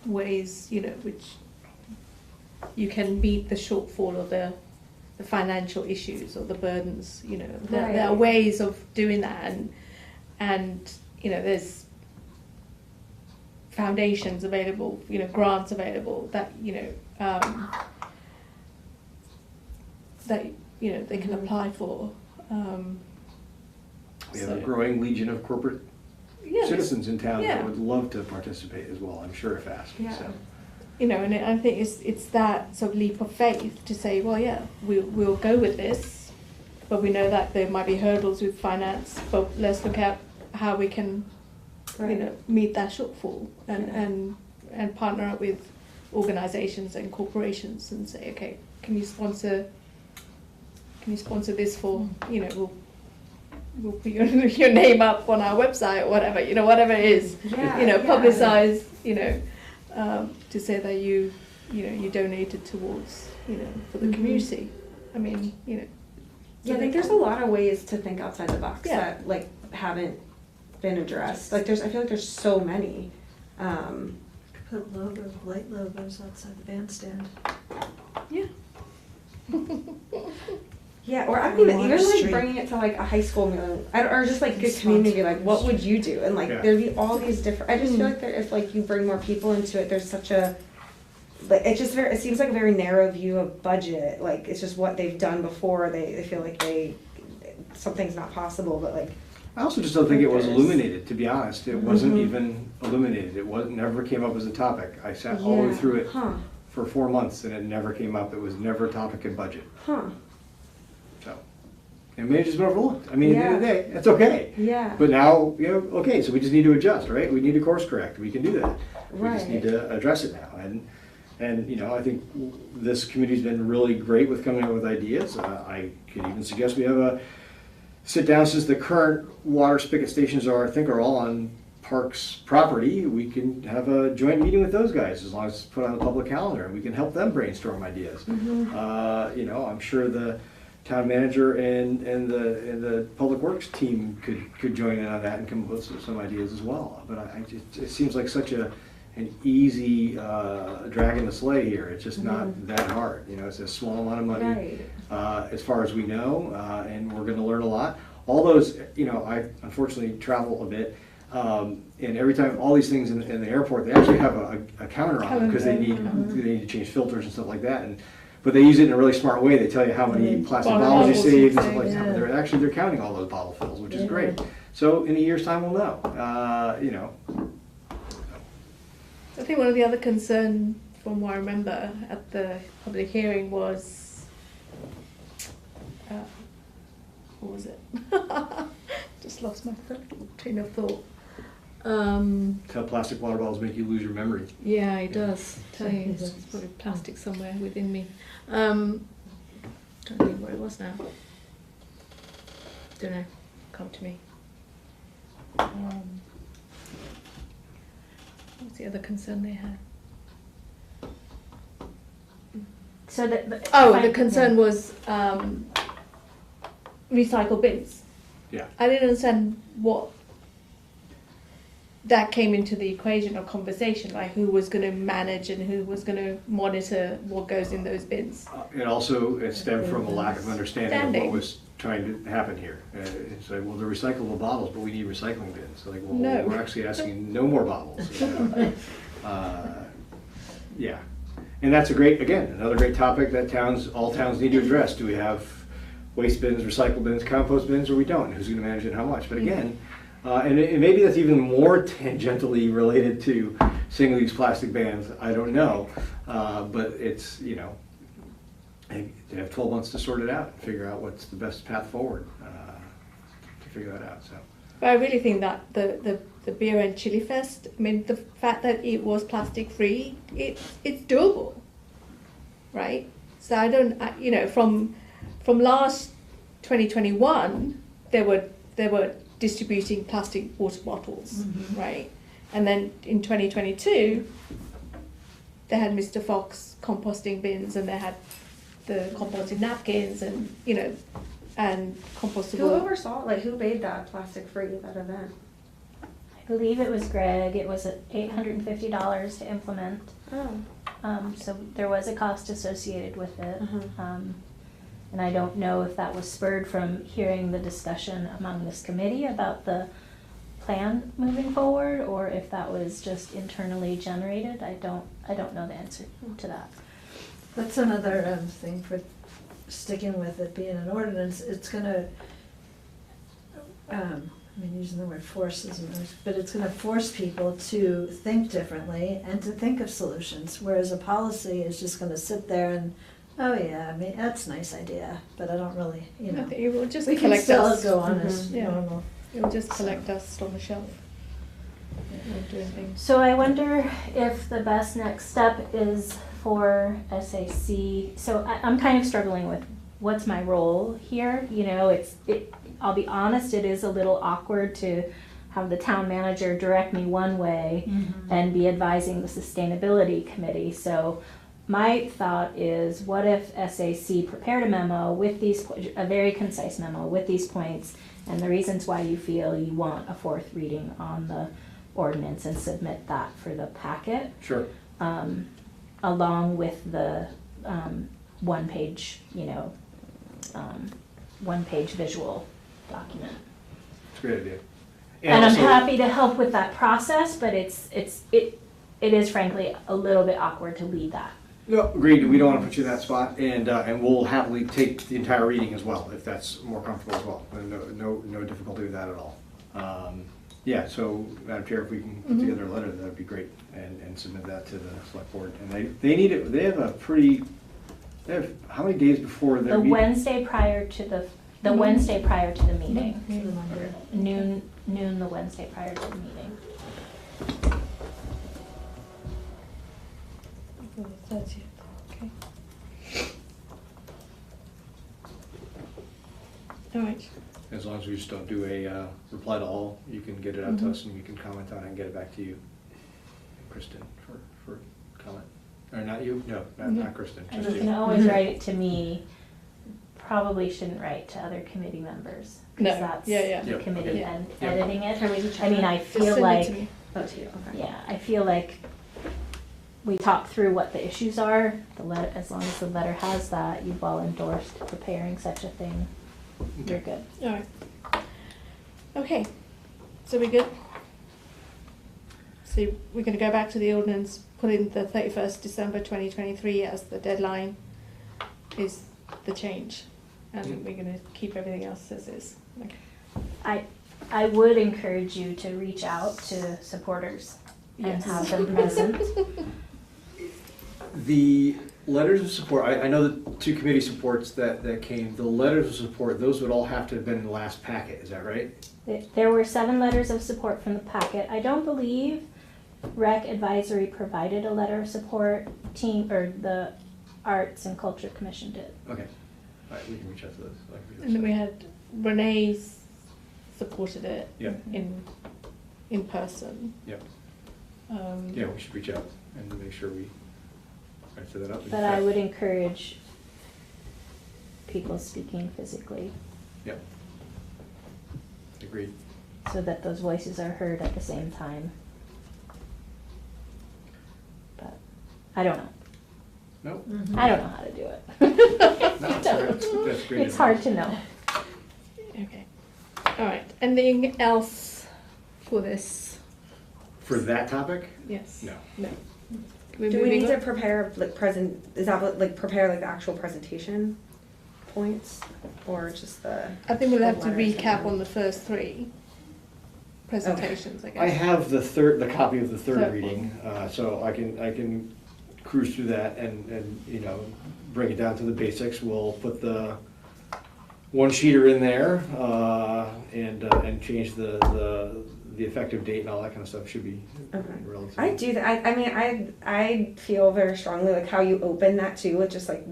ways, which you can meet the shortfall or the financial issues or the burdens, there are Right. ways of doing that and there's foundations available, grants available that, they can apply for. we have a So- growing legion of corporate Yeah, citizens in town Yeah. that would love to participate as well, I'm sure, if asked. Yeah. So. and I think it's that sort of leap of faith to say, well, yeah, we'll go with this, but we know that there might be hurdles with finance, but let's look at how we can, meet that shortfall and partner up with organizations and corporations and say, okay, can you sponsor this for, we'll put your name up on our website or whatever, whatever it is, publicize, to say that you donated towards, for the community. I mean, Yeah, I think there's a lot of ways to think outside the box Yeah. that like haven't been addressed. Like I feel like there's so many. Put light logos outside the bandstand. Yeah. Yeah, or I On mean, even Water like Street. bringing it to like a high school meeting, or just like a Sponsor community. Like, what Water would you do? And like, Yeah. there'd be all these different. I just feel like if like you bring more people into it, there's such a. Like it seems like a very narrow view of budget. Like it's just what they've done before. They feel like something's not possible, but like. I also just don't think it was There's- illuminated, to be honest. It wasn't Mhm. even illuminated. Never came up as a topic. I sat all the way through it Huh. for 4 months and it never came up. It was never a topic in budget. Huh. So, it may have just been overlooked. I mean, at the end of the Yeah. day, that's okay. Yeah. But now, okay, so we just need to adjust, right? We need to course correct. We can do that. We just need Right. to address it now. And I think this committee's been really great with coming up with ideas. I could even suggest we have a sit down, since the current water spigot stations I think are all on Parks property. We can have a joint meeting with those guys as long as it's put on the public calendar, and we can help them brainstorm ideas. I'm sure the town manager and the public works team could join in on that and come up with some ideas as well. But it seems like such an easy drag in the sleigh here. It's just not that hard. It's a small amount of money. Right. As far as we know, and we're going to learn a lot. All those, I unfortunately travel a bit, and every time all these things in the airport, they actually have a counter on them because they need to change filters and stuff like that. But they use it in a really smart way. They tell you how many plastic Bottle bottles you bottles saved you and stuff like saved, that. But they're counting all those bottle fills, which is great. So in a year's time, we'll know. I think one of the other concern from what I remember at the public hearing was, what was it? Just lost my train of thought. Tell plastic water bottles make you lose your memory. Yeah, it does. Tell you, there's probably plastic somewhere within me. Trying to think where it was now. Don't know. Come to me. What's the other concern they had? So the The concern was recycle bins. Yeah. I didn't understand what that came into the equation or conversation, like who was going to manage and who was going to monitor what goes in those bins. It stemmed from a lack of understanding of what Standing. was trying to happen here. It's like, well, they're recyclable bottles, but we need recycling bins. Like, well, No. we're actually asking no more bottles. You know? Yeah, and that's another great topic that all towns need to address. Do we have waste bins, recycle bins, compost bins, or we don't? Who's going to manage it? How much? But again, and maybe that's even more tangentially related to single-use plastic bans. I don't know, but it's they have 12 months to sort it out and figure out what's the best path forward to figure that out. So. But I really think that the beer and chili fest, I mean, the fact that it was plastic free, it's doable, right? So I don't, from last 2021, they were distributing plastic water bottles, right? And then in 2022, they had Mr. Fox composting bins, and they had the composting napkins, and and compostable. Who oversaw, who made that plastic free, that event? I believe it was Greg. It was $850 to implement. Oh. So there was a cost associated with it. Uh-huh. And I don't know if that was spurred from hearing the discussion among this committee about the plan moving forward, or if that was just internally generated. I don't know the answer to that. That's another thing for sticking with it being an ordinance. It's gonna, using the word force isn't really, but it's gonna force people to think differently and to think of solutions, whereas a policy is just gonna sit there and, oh yeah, that's a nice idea, but I don't really, I think it will just we can collect still us. go on as Yeah. normal. It will just collect us on the shelf. Not doing things. So I wonder if the best next step is for SAC. So I'm kind of struggling with what's my role here. I'll be honest, it is a little awkward to have the town manager direct me one way and be advising the sustainability committee. So my thought is, what if SAC prepared a memo with a very concise memo with these points and the reasons why you feel you want a fourth reading on the ordinance, and submit that for the packet, Sure. along with the one-page visual document. It's a great idea. And I'm also- happy to help with that process, but it is frankly a little bit awkward to lead that. No, agreed. We don't want to put you in that spot, and we'll happily take the entire reading as well, if that's more comfortable as well. No difficulty with that at all. Yeah, so Madam Chair, if we can put together a letter, that'd be great, and submit that to the select board. And they need it. They have how many days before their The meeting? Wednesday prior to the Wednesday prior to the meeting. Remember. Noon the Wednesday prior to the meeting. Okay. All right. As long as we just don't do a reply to all, you can get it out to us, and we can comment on it and get it back to you, Kristen, for comment. Or not you? No, not Kristen. And Just you you. can always write it to me. Probably shouldn't write to other committee members. 'Cause No, that's yeah. the Yep. committee Yeah. and Yeah. editing it. Can we just I mean, I Just feel send it like, to me. Oh, to you, okay. yeah, I feel like we talked through what the issues are. As long as the letter has that, you've all endorsed preparing such a thing, you're good. All right. Okay. So we good? So we're going to go back to the ordinance, put in the 31st December 2023 as the deadline is the change. And we're going to keep everything else as is. Okay. I would encourage you to reach out to supporters and Yes. have them present. letters of support, I know the two committee supports that came, the letters of support, those would all have to have been in the last packet, is that right? There were 7 letters of support from the packet. I don't believe Rec Advisory provided a letter of support. Team, or the Arts and Culture Commission did. Okay, all right, we can reach out to those. I can reach out And then to we had Renee's supported it Yep. in person. Yep. Um, Yeah, we should reach out and make sure we set that up. But I would encourage people speaking physically Yep. Agreed. so that those voices are heard at the same time. But I don't know. No, I don't know how to do it. no, that's great. It's hard to know. Okay. All right. Anything else for this? For that topic? Yes. No. No. We're Do we moving need to on? prepare like is that what, like prepare like the actual presentation points or just the? I think we'll have to letters recap and- on the first 3 presentations, I I guess. have the copy of the third Third reading, so I can cruise through that and, you know, bring it down to the basics. We'll put the one sheeter in there, and change the effective date and all that kind of stuff should be Okay. relatively. I do that. I mean, I feel very strongly like how you open that too with just like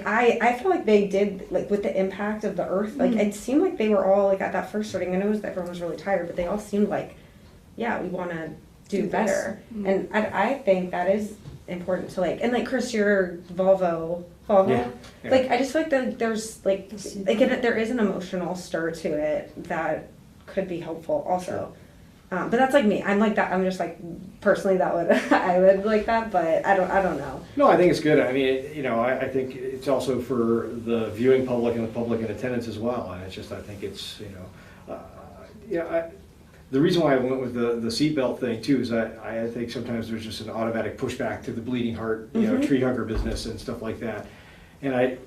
I feel like they did like with the impact of the earth. Like it seemed like they were all like at that first starting. I know everyone was really tired, but they all seemed like, yeah, we want to do Do better. this. And I think that is important to like. And like Chris, your Volvo. Yeah, yeah. Like I just feel like there's like there is an emotional stir to it that could be helpful also. But that's like me. I'm like that. I'm just like personally that would I would like that, but I don't know. No, I think it's good. I mean, you know, I think it's also for the viewing public and the public in attendance as well. And it's just, I think it's, you know, the reason why I went with the seatbelt thing too is I think sometimes there's just an automatic pushback to the bleeding heart, you know, tree hugger business and stuff like that. And I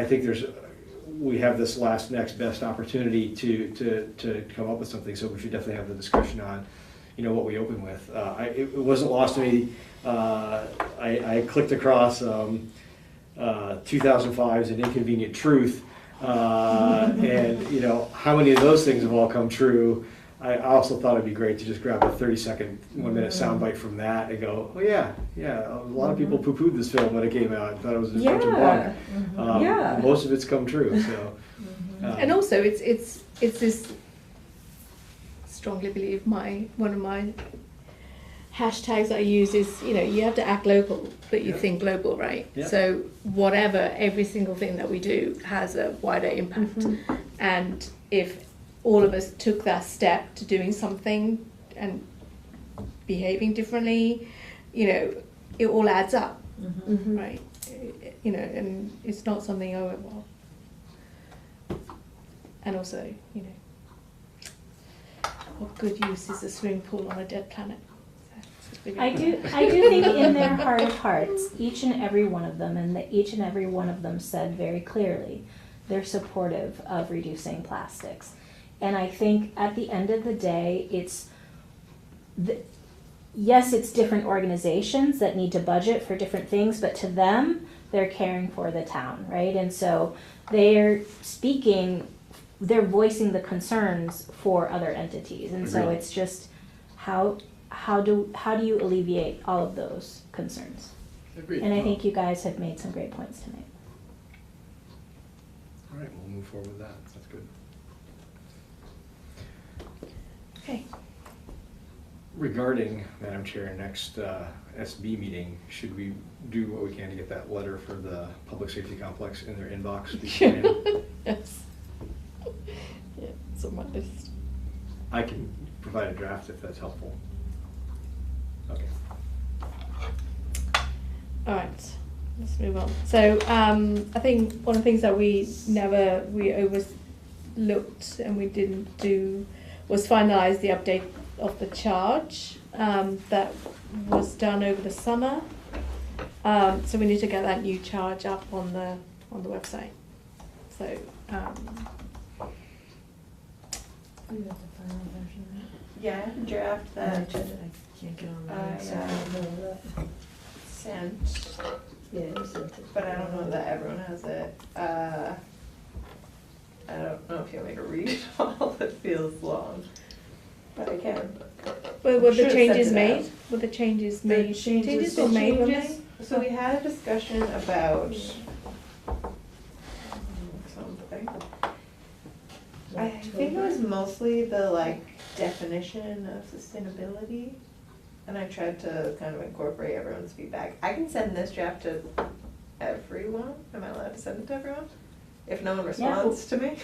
think we have this next best opportunity to come up with something. So we should definitely have the discussion on, you know, what we open with. It wasn't lost to me. I clicked across 2005's An Inconvenient Truth, and you know how many of those things have all come true. I also thought it'd be great to just grab a 30-second, 1-minute soundbite from that and go, oh yeah, a lot of people poo-pooed this film when it came out and thought it was a bunch of bunk. Yeah. Most of it's come true. So, And also, it's this. Strongly believe one of my hashtags I use is, you know, you have to act local, but you think global, right? Yeah. So whatever, every single thing that we do has a wider impact, and if all of us took that step to doing something and behaving differently, you know, it all adds up, right? You know, and it's not something, oh, well. And also, you know, what good use is a swimming pool on a dead planet? I do think in their heart of hearts, each and every one of them, each and every one of them said very clearly, they're supportive of reducing plastics. And I think at the end of the day, yes, it's different organizations that need to budget for different things, but to them, they're caring for the town, right? And so they're voicing the concerns for other entities. And so Agreed. it's just how do you alleviate all of those concerns? agreed. And I think you guys have made some great points tonight. All right, we'll move forward with that. That's good. Okay. Regarding, Madam Chair, next SB meeting, should we do what we can to get that letter for the public safety complex in their inbox beforehand? Yes. Yeah, it's on my list. I can provide a draft if that's helpful. Okay. All right, let's move on. So I think one of the things that we overlooked and we didn't do was finalise the update of the charge that was done over the summer. So we need to get that new charge up on the website. So You got the final version, right? Yeah, I have a draft I that. can't get on Yeah. that. sent, Yeah, you sent it. but I don't know that everyone has it. I don't know if you want me to read it all, it feels long, but I can. Were the Should've changes sent it out. made? Were the changes The made? changes- were the made, were Changes- they? So we had a discussion about something. I think it was mostly the like definition of sustainability. And I tried to kind of incorporate everyone's feedback. I can send this draft to everyone. Am I allowed to send it to everyone? If no one responds to me?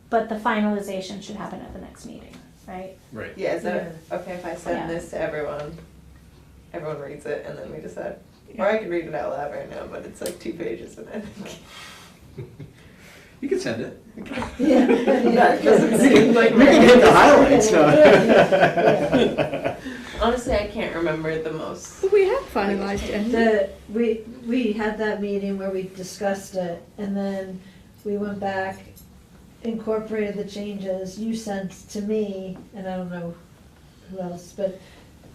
But the finalization should happen at the next meeting, right? Right. Yeah, is that okay if I send Yeah. this to everyone? Everyone reads it and then we decide. Or I could read it out loud right now, but it's like 2 pages and I think. You can send it. Yeah. That doesn't seem like We can hit the highlights, Honestly, I can't remember the most. But we have finalised it. We had that meeting where we discussed it, and then we went back, incorporated the changes you sent to me, and I don't know who else, but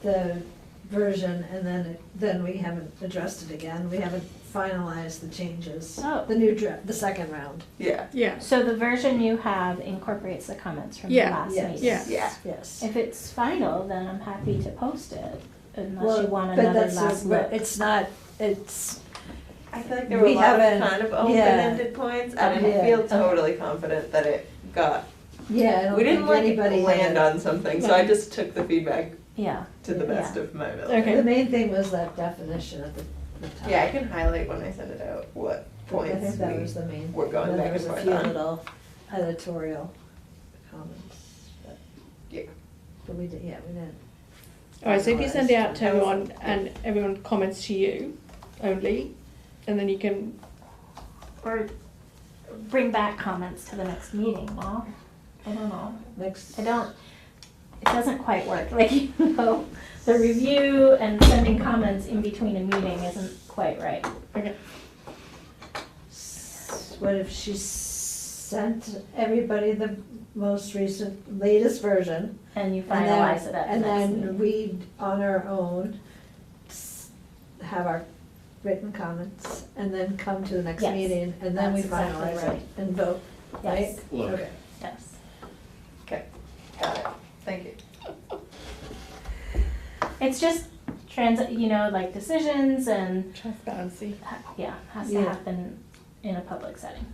the version, and then we haven't addressed it again. We haven't finalized the changes. Oh. The new draft, the second round. Yeah. Yeah. So the version you have incorporates the comments from the Yeah. last Yes. meeting? Yeah. Yeah. Yes. If it's final, then I'm happy to post it, unless Well, you want but another that's last a- look. It's not, it's, I feel like there were We a lot of haven't- kind of yeah. open-ended points. I didn't Yeah. feel totally confident that it got. yeah, I don't We didn't think like anybody land had. on something, so I just took the feedback Yeah, to the Yeah. best of my ability. Okay. The main thing was that definition at the top. Yeah, I can highlight when I send it out what I points think that was we. the main. we're going Then back there was and a forth few on. little editorial comments. But Yeah. But we did, yeah, we didn't. Alright, so if you send it out to That was- everyone and everyone comments to you only, and then you can, or bring back comments to the next meeting, no? I don't know. Next, It doesn't quite work, like, you know, the review and sending comments in between a meeting isn't quite right. okay. what if she sent everybody the most recent, latest version? And you and then- finalize it at the And next then meeting. we, on our own, have our written comments, and then come to the next Yes, meeting, and then we that's exactly finalize it right. and vote, right? Yes, Love it. Okay. yes. Okay, got it. Thank you. It's just like decisions and, Transparency. yeah, has to Yeah. happen in a public setting.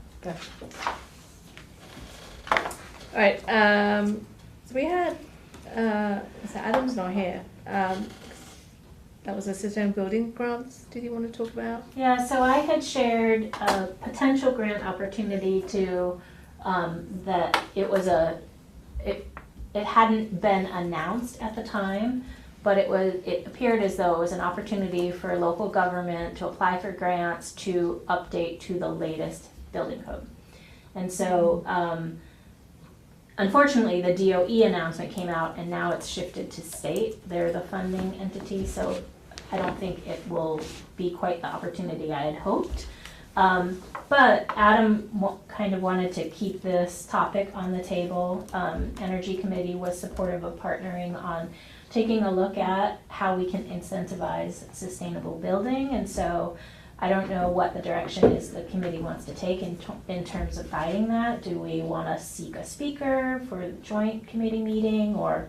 Alright, so we had, so Adam's not here. That was a sustainable building grants, did you want to talk about? Yeah, so I had shared a potential grant opportunity to, that it was it hadn't been announced at the time, but it appeared as though it was an opportunity for local government to apply for grants to update to the latest building code. And so, unfortunately, the DOE announcement came out and now it's shifted to state. They're the funding entity, so I don't think it will be quite the opportunity I had hoped. But Adam kind of wanted to keep this topic on the table. Energy Committee was supportive of partnering on taking a look at how we can incentivize sustainable building. And so I don't know what the direction is the committee wants to take in terms of guiding that. Do we want to seek a speaker for the joint committee meeting, or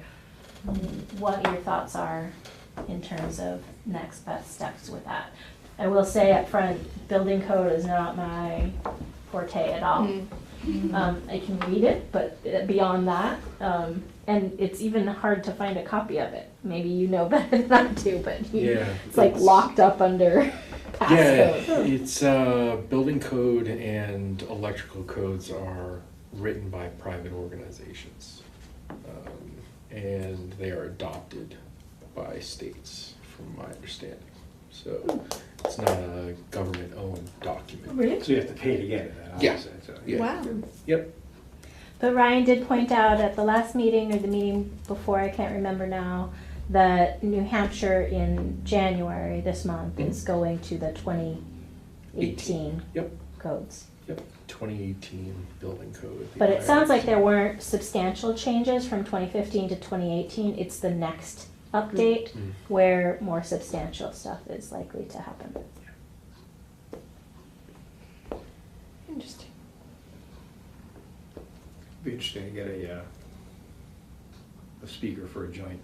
what your thoughts are in terms of next best steps with that? I will say up front, building code is not my forte at all. I can read it, but beyond that, and it's even hard to find a copy of it. Maybe you know better than I do, but it's like locked up under Yeah, passcode. it's, building code and electrical codes are written by private organizations. And they are adopted by states, from my understanding. So it's not a government-owned document. Really? So you have to pay to get it, then, Yeah. obviously, so, Yeah. Wow. Yep. But Ryan did point out at the last meeting or the meeting before, I can't remember now, that New Hampshire in January this month is going to the 2018 Yep. codes. Yep, 2018 building code. But it sounds like there weren't substantial changes from 2015 to 2018. It's the next update Mm. where more substantial stuff is likely to happen. Interesting. Be interesting to get a speaker for a joint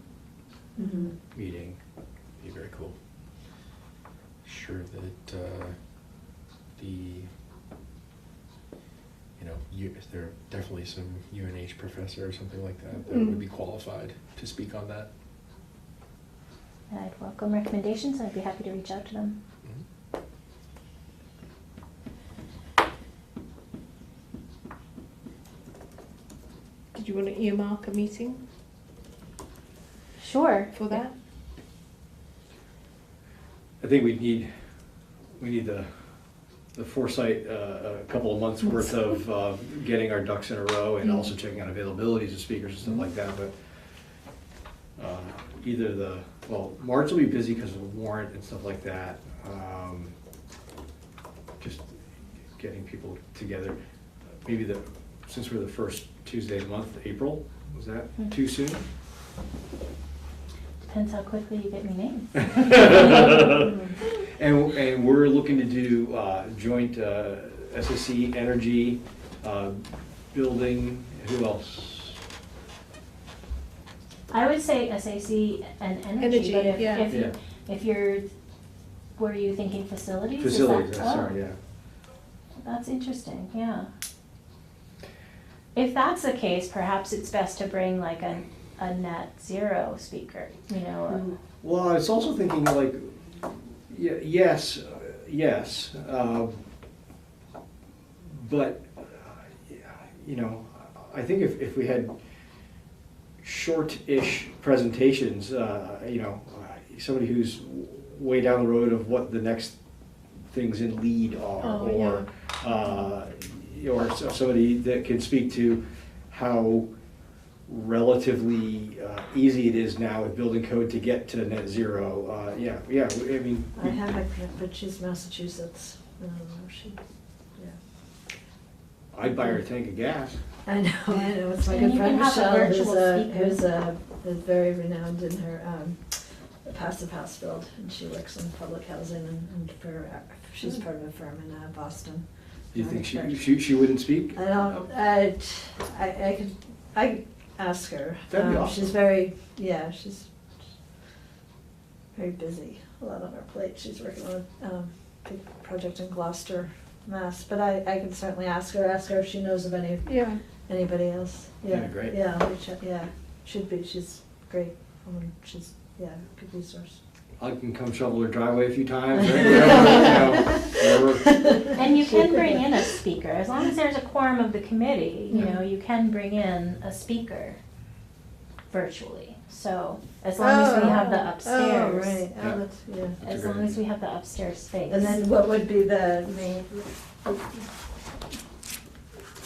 Mhm. meeting. Be very cool. Sure that there are definitely some UNH professor or something like that that would be qualified to speak on that. And I'd welcome recommendations, and I'd be happy to reach out to them. Mhm. Did you want to earmark a meeting Sure. for that? I think we need the foresight, a couple of months worth of getting our ducks in a row and also checking out availabilities of speakers and stuff like that, but March will be busy because of the warrant and stuff like that. Just getting people together. Maybe since we're the first Tuesday of the month, April, was that too soon? Depends how quickly you get me names. And we're looking to do joint SSC, energy, building, who else? I would say SAC and energy, Energy, but yeah. Yeah. were you thinking facilities? Is Facilities, that- sorry, yeah. That's interesting, yeah. If that's the case, perhaps it's best to bring like a net zero speaker, you know. Well, I was also thinking like, yes, but, I think if we had short-ish presentations, somebody who's way down the road of what the next things in lead are, or somebody that can speak to how relatively easy it is now with building code to get to net zero. I mean. I have a, but she's Massachusetts. I don't know, I'd buy her a tank of gas. I know, it's my And good you friend can have a Michelle, virtual speaker. who's very renowned in her passive house build, and she works in public housing and she's part of a firm in Boston. Do you think she wouldn't speak? I don't, I could ask her. That'd be awesome. She's very busy, a lot on her plate. She's working on a big project in Gloucester, Mass. But I can certainly ask her if she knows of anybody else. Yeah, That'd be great. Yeah, I'll reach out. Yeah, should be. She's great. She's a good resource. I can come shovel her driveway a few times, right? Whatever. And you can bring in a speaker, as long as there's a quorum of the committee, you can bring in a speaker virtually. So, as long as we have the upstairs. Oh, right. Yeah. That's, yeah. That's a As great long as idea. we have the upstairs space. And then what would be the main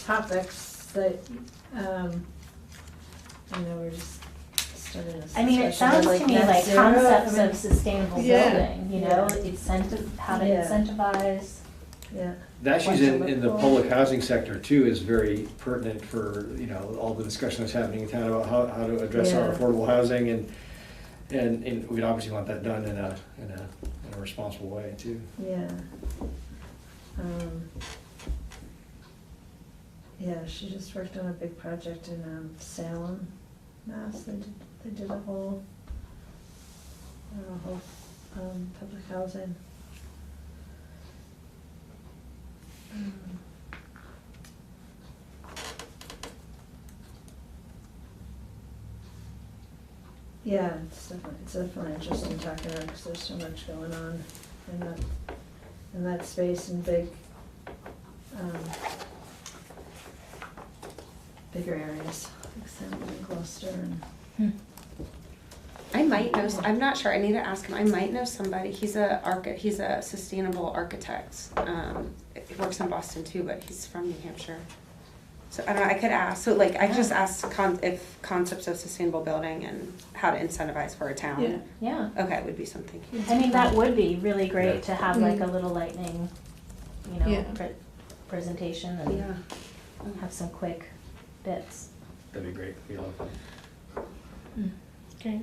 topics that, I know we're just starting this I mean, it discussion, sounds but to me net like zero, concepts I mean, of sustainable Yeah. building, Yeah. how to Yeah. incentivize. Yeah, That she's What to in look the for. public housing sector too is very pertinent for, all the discussion that's happening in town about how to address our Yeah. affordable housing and we'd obviously want that done in a responsible way too. yeah. Yeah, she just worked on a big project in Salem, Mass. They did a whole public housing. Yeah, it's definitely interesting talking about, because there's so much going on in that space and bigger areas, like Salem and Gloucester and. I might know, I'm not sure, I need to ask him, I might know somebody, he's a sustainable architect. He works in Boston too, but he's from New Hampshire. So I don't know, I could ask, so like, I just asked if concepts of sustainable building and how to incentivize for a town. Yeah. Okay, would be something. I mean, that would be really great Yeah. to have like a little lightning, Yeah. presentation and have some quick bits. That'd be great. We love that. Okay.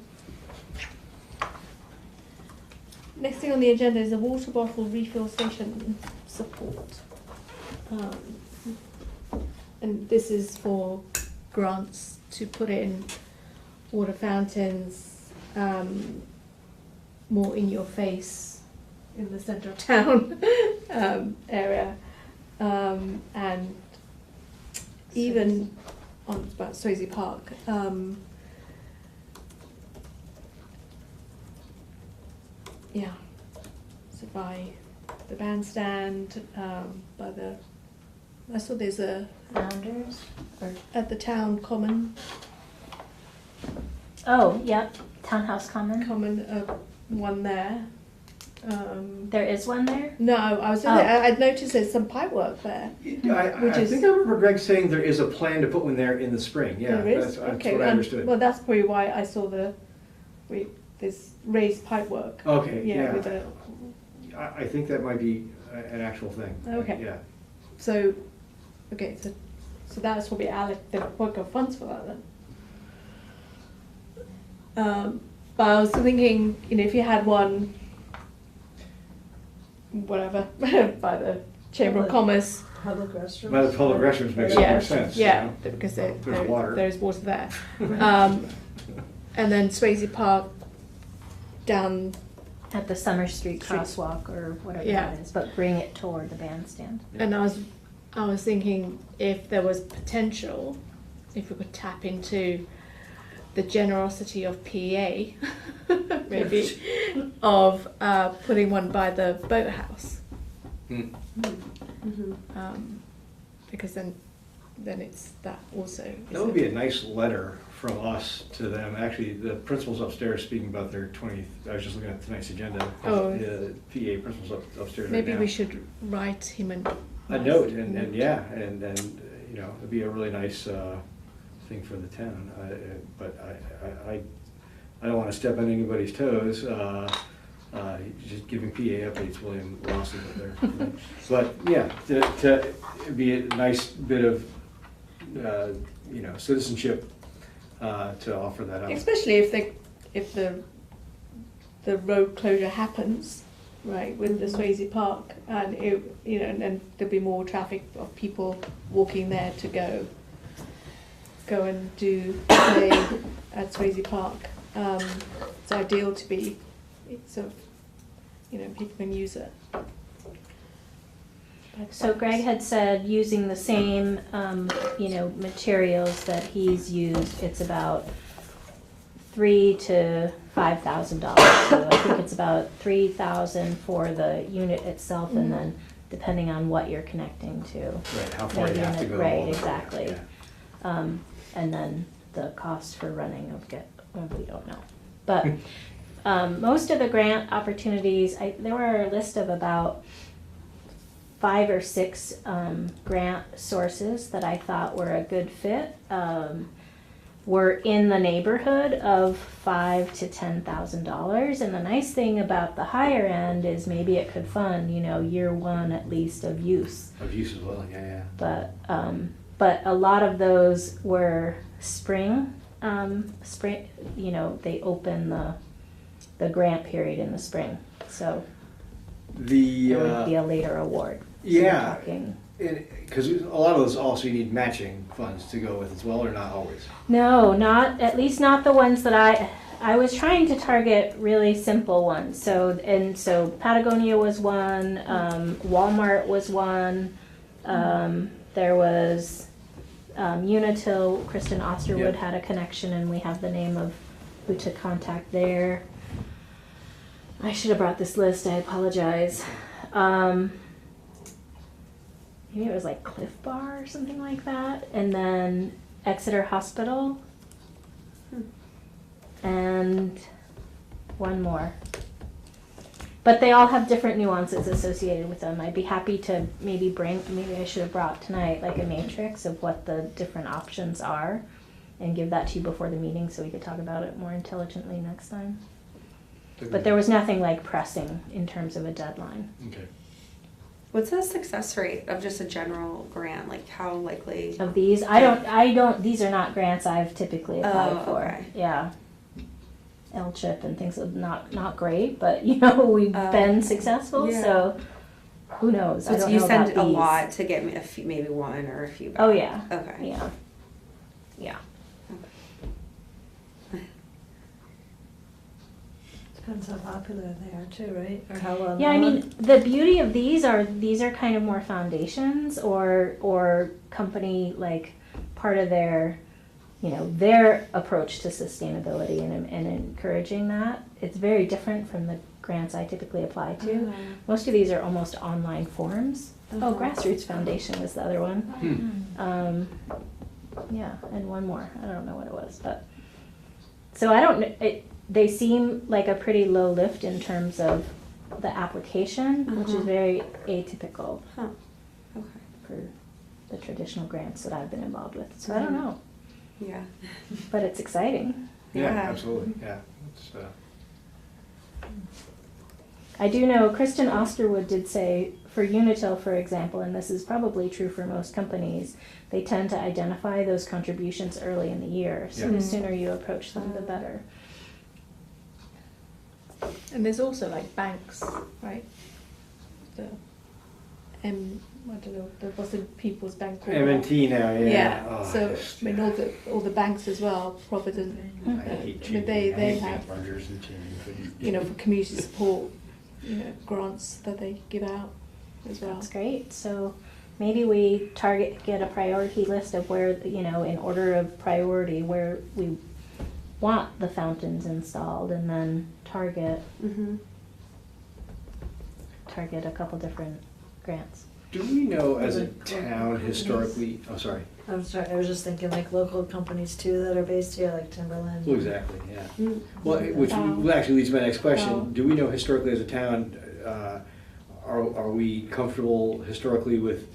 next thing on the agenda is a water bottle refill station support. And this is for grants to put in water fountains, more in your face in the centre of town area, and even on about Swayze Park. Yeah, so by the bandstand, by the, I saw there's a, Founders, or, at the town common, oh, yep, Townhouse Common. one there. There is one there? No, I was, Oh. I'd noticed there's some pipe work there. I Which is- think I remember Greg saying there is a plan to put one there in the spring, yeah, There is? that's Okay, what I understood. Well, that's probably why I saw this raised pipe work. Okay, Yeah, with yeah, the, I think that might be an actual thing. Okay. Yeah. so, okay, so that's probably the work of funds for that then. But I was thinking, if you had one, whatever, by the Chamber of Commerce. Public restrooms. By the public restrooms makes Yeah, more sense. you yeah, know? because There's water. there's water there. And then Swayze Park down, At the Summer Street Street. crosswalk or whatever Yeah. that is, but bring it toward the bandstand. and I was thinking if there was potential, if we could tap into the generosity of PA, maybe, of putting one by the boathouse. Hmm. Because then it's that also. That would be a nice letter from us to them. Actually, the principal's upstairs speaking about their 20th, I was just looking at tonight's agenda. Oh. The PA principal's upstairs right Maybe now. we should write him A note, and yeah, and it'd be a really nice thing for the town. But I don't want to step on anybody's toes. Just giving PA updates, William Rossi up there. But yeah, to be a nice bit of citizenship to offer that out. Especially if the road closure happens, right, with the Swayze Park, and and there'll be more traffic of people walking there to go and do play at Swayze Park. It's ideal to be sort of, people can use it. So Greg had said using the same, materials that he's used, it's about $3,000 to $5,000. So I think it's about $3,000 for the unit itself, and then depending on what you're connecting to. Right, how far you have to go. Right, exactly. Yeah. And then the cost for running we don't know. But most of the grant opportunities, there were a list of about 5 or 6 grant sources that I thought were a good fit. Were in the neighborhood of $5,000 to $10,000, and the nice thing about the higher end is maybe it could fund, year one at least of use. Of use as well, yeah. But a lot of those were spring. They open the grant period in the spring, so The it would be a later award. So we're yeah, talking- because a lot of those also you need matching funds to go with as well, or not always. No, at least not the ones that I was trying to target really simple ones. So Patagonia was one, Walmart was one, there was Unitil, Kristen Osterwood Yeah. had a connection, and we have the name of who to contact there. I should have brought this list, I apologize. Maybe it was like Cliff Bar or something like that, and then Exeter Hospital, and one more. But they all have different nuances associated with them. I'd be happy to maybe I should have brought tonight like a matrix of what the different options are, and give that to you before the meeting so we could talk about it more intelligently next time. But there was nothing like pressing in terms of a deadline. Okay. What's the success rate of just a general grant? Like how likely? Of these, these are not grants I've typically applied Oh, for. okay. Yeah. L-chip and things are not great, but you know, we've been successful, yeah. so who knows? I So don't you know send about a these. lot to get a few, maybe one or a few back. Oh yeah, Okay. yeah, yeah. Depends how popular they are too, right? Or how well Yeah, I known. mean, the beauty of these are kind of more foundations or company, like, part of their, you know, their approach to sustainability and encouraging that. It's very different from the grants I typically apply to. Most of these are almost online forms. Oh, Grassroots Foundation was the other one. Yeah, and one more. I don't know what it was, but so I don't know. They seem like a pretty low lift in terms of the application, which is very atypical Huh. Okay. for the traditional grants that I've been involved with. So I don't know, Yeah. but it's exciting. Yeah, Yeah. absolutely, yeah. It's, I do know Kristen Osterwood did say for Unitil, for example, and this is probably true for most companies, they tend to identify those contributions early in the year. So Yeah. the sooner you approach them, the better. And there's also like banks, right? The I don't know, what's the People's Bank called? M&T now, yeah. Yeah, Oh, so just- I mean all the banks as well, Provident, I hate I mean, changing- they I hate have, mergers and changes. you know, for community support, you know, grants that they give out as well. That's great. So maybe we get a priority list of where, you know, in order of priority, where we want the fountains installed, and then target Mm-hmm. a couple different grants. Do we know as a Like, town historically, oh, sorry. I'm sorry, I was just thinking like local companies too that are based here, like Timberland. Well, exactly, yeah. Mm. Well, which actually leads to my next Oh. question. Do we know historically as a town, are we comfortable historically with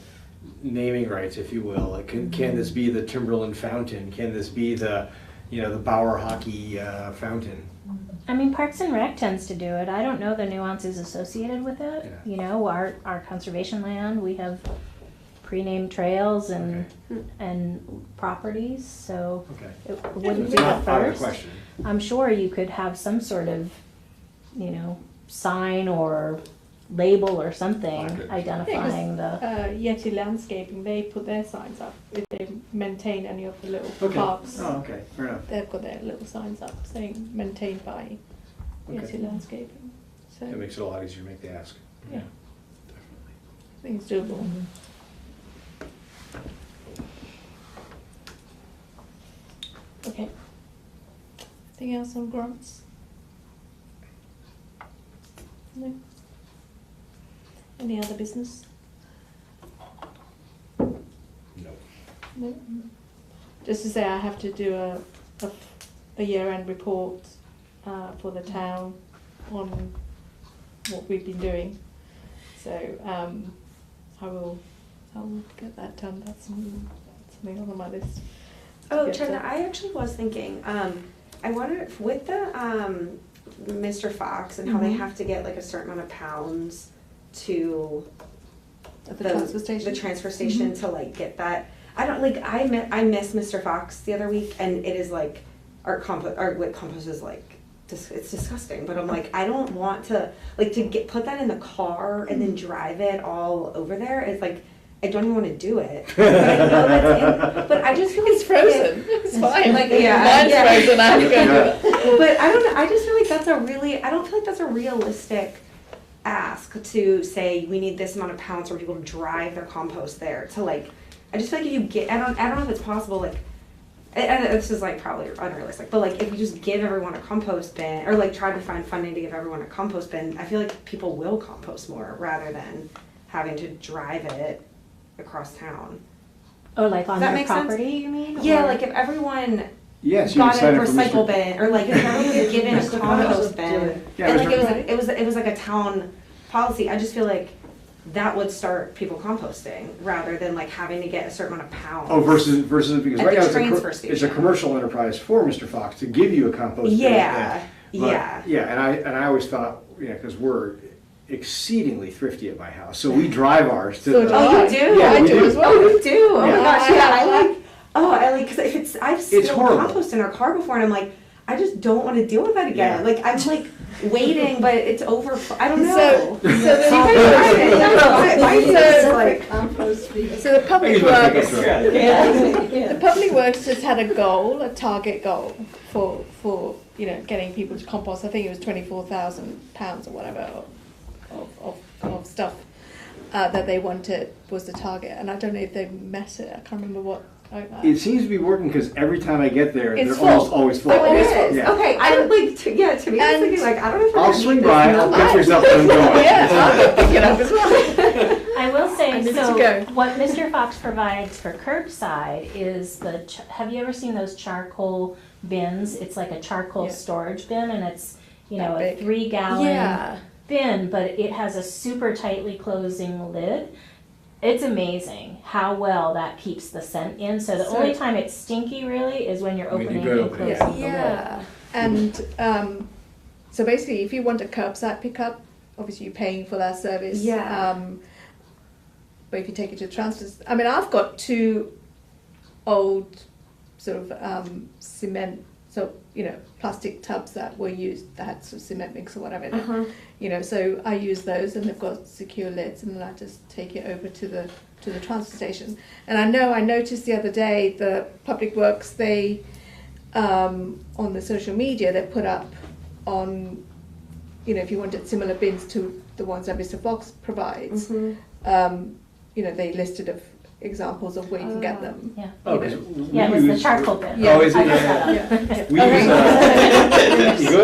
naming rights, if you will? Like, can this be the Timberland Fountain? Can this be the, you know, the Bauer Hockey Fountain? I mean, Parks and Rec tends to do it. I don't know the nuances associated with it. Yeah. You know, our conservation land, we have pre-named trails and properties, so Okay. it wouldn't It's be not the out of the first. question. I'm sure you could have some sort of, you know, sign or label or something Market. identifying the. Yeti Landscaping, they put their signs up if they maintain any of the little Okay. parks. Oh, okay, fair enough. They've got their little signs up saying maintained by Okay. Yeti Landscaping. So That makes it a lot easier to make the ask. Yeah. I think it's doable. Okay. Anything else on grants? No. Any other business? No. No. Just to say, I have to do a year-end report for the town on what we've been doing. So I'll get that done. That's something on my list. Oh, Get Trina, to- I actually was thinking, I wonder if with the Mr. Fox and how they Mhm. have to get like a certain amount of pounds to At the transfer station. the transfer station to like get that. I don't like I missed Mr. Fox the other week, and it is like our compost is like it's disgusting. But I'm like, I don't want to like to put that in the car and then drive it all over there. It's like I don't even want to do it. But I know that's but I just feel like It's frozen. It's fine. Like, yeah, Mine's yeah. frozen. I'm going to But I don't know. I just feel like I don't feel like that's a realistic ask to say we need this amount of pounds for people to drive their compost there to like. I just feel like if you get, I don't know if it's possible. Like, and this is like probably unrealistic, but like if you just give everyone a compost bin or like try to find funding to give everyone a compost bin, I feel like people will compost more rather than having to drive it across town. Oh, like on Does that their make sense? property, you mean? Yeah, Or- like if everyone Yes, you got can sign a up for recycle Mr. bin, or like if everyone was given a Mr. compost Compost bin, do it. Yeah, and like Mr. it was like a town policy. I just feel like that would start people composting rather than like having to get a certain amount of pounds. Oh, versus because At right the now it's transfer it's a station. commercial enterprise for Mr. Fox to give you a compost bin. Yeah, But- yeah. Yeah, and I always thought, because we're exceedingly thrifty at my house, so we drive ours to So the. do Oh, you do? Yeah, I we do do. as well. Oh, you do? Oh Yeah. my gosh, yeah. I like because if it's I've spilled horrible. compost in our car before, and I'm like, I just don't want to deal with that again. Yeah. Like I'm like waiting, but it's over. I don't know. So the public works, the public works just had a goal, a target goal for getting people to compost. I think it was £24,000 or whatever of stuff that they wanted was the target, and I don't know if they met it. I can't remember what. It seems to be working because every time I get there, It's they're full. almost always full. Oh, it is. Yeah. Okay, I don't like. To me, I was thinking I don't know if we're I'll gonna swing need by, this I'll now. get yourself and go. Yeah, I'll pick it up as well. I will I say, needed to so go. what Mr. Fox provides for curbside is have you ever seen those charcoal bins? It's like a charcoal Yeah. storage bin, and it's, That a big. 3-gallon Yeah. bin, but it has a super tightly closing lid. It's amazing how well that keeps the scent in. So the So- only time it's stinky really is when you're When you opening go and open it, closing the lid. Yeah, and so basically, if you want a curbside pickup, obviously you're paying for that service. Yeah. But if you take it to the transfer, I mean, I've got 2 old sort of cement, so plastic tubs that were used that had sort of cement mix or whatever in it. Uh-huh. So I use those, and they've got secure lids, and then I just take it over to the transfer station. And I noticed the other day the Public Works, they on the social media they put up on, if you wanted similar bins to the ones that Mr. Fox provides, they listed of examples of where you can get them. Yeah. Oh, 'cause Yeah, it we was the use- charcoal bin. Yeah. Oh, is it? I looked Yeah. that up. Yeah. We use, you go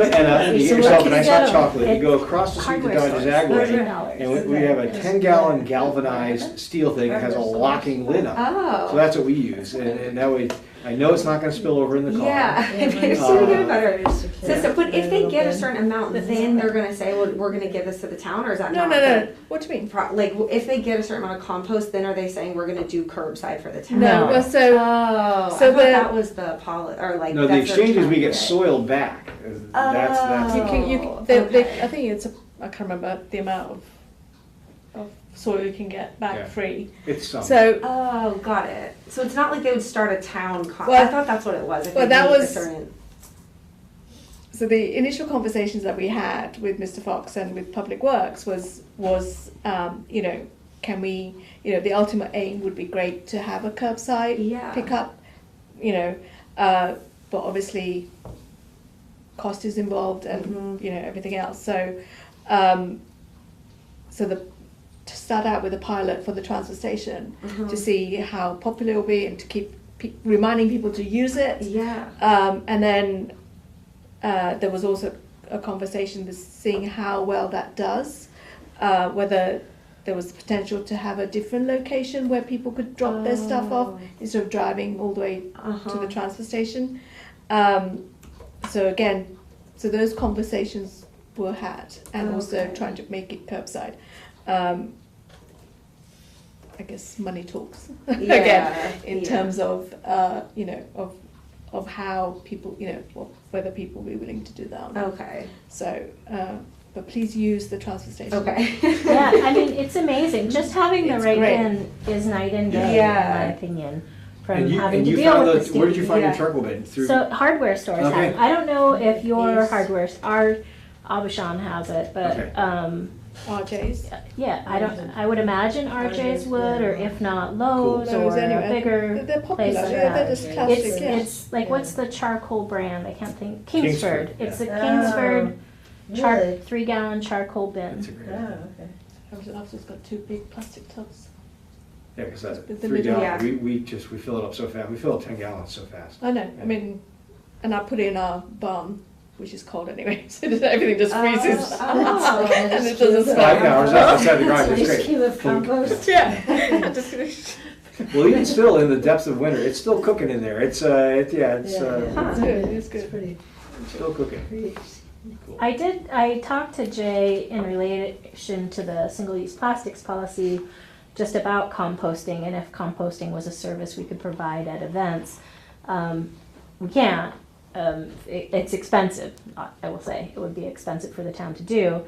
to Enna, and you So get what yourself a can nice you hot get 'em? chocolate, you It's go across the street to hardware Dodge's stores, Agway, $100. and we have a 10-gallon galvanized steel thing that has a locking lid on it. Oh. So that's what we use, and that way, I know it's not gonna spill over in the car. Yeah, it's Uh, so get better. So, So, but if they get a certain amount, then they're gonna say, well, we're gonna give this to the town, or is that No, not? no. What do you mean? Like, if they get a certain amount of compost, then are they saying we're gonna do curbside for the town? No, well, so Oh, so I thought the- that was the or like. No, the that's their exchange is we term get for it. soil back. That's. you Oh, can, okay. I think it's I can't remember the amount of soil you can get back Yeah. free. It's some. So Oh, got it. So it's not like they would start a town. Well- I thought that's what it was. If well, they that made a was- certain. So the initial conversations that we had with Mr. Fox and with Public Works was can we, the ultimate aim would be great to have a curbside Yeah. pickup, but obviously cost is involved and Mhm. everything else. So to start out with a pilot for the transfer station to see how popular it will be and to keep reminding people to use it. Yeah. And then there was also a conversation with seeing how well that does, whether there was potential to have a different location where people could drop their stuff off instead of driving all the way to the transfer station. So those conversations were had, and also Okay. trying to make it curbside. I guess money talks again in terms of of how people whether people will be willing to do that or not. Okay. So but please use the transfer station. Okay. Yeah, I mean, it's amazing. Just having the It's right great. bin is night and day, Yeah. in my opinion, from And you, having and to you deal found with the where did you find yeah. your charcoal bin? Through. So hardware stores have Okay. it. I don't know if your Yes. hardware, our Abishan has it, but Okay. RJ's. yeah, I would imagine RJ's would, or if not Lowe's Cool. Lowe's or anyway. a bigger They're popular. place like They're that. just plastic. It's yeah. it's like what's the charcoal brand? I can't think. Kingsford. Kingsford, It's a yeah. Kingsford Really? 3-gallon charcoal That's a bin. great Oh, idea. okay. I've just got 2 big plastic tubs. Yeah, because that's The 3 middle. gallon. Yeah. We fill it up so fast. We fill up 10 gallons so fast. I know. I mean, and I put it in our barn, which is cold anyway, so everything just freezes. Oh. And it doesn't 5 smell. hours outside the garage. It's Nice great. cube of compost. Yeah. Just- Well, even still, in the depths of winter, it's still cooking in there. It's it's It's good. It's good. pretty still cooking. great. Cool. I talked to Jay in relation to the single-use plastics policy just about composting and if composting was a service we could provide at events. We can't. It's expensive, I will say. It would be expensive for the town to do.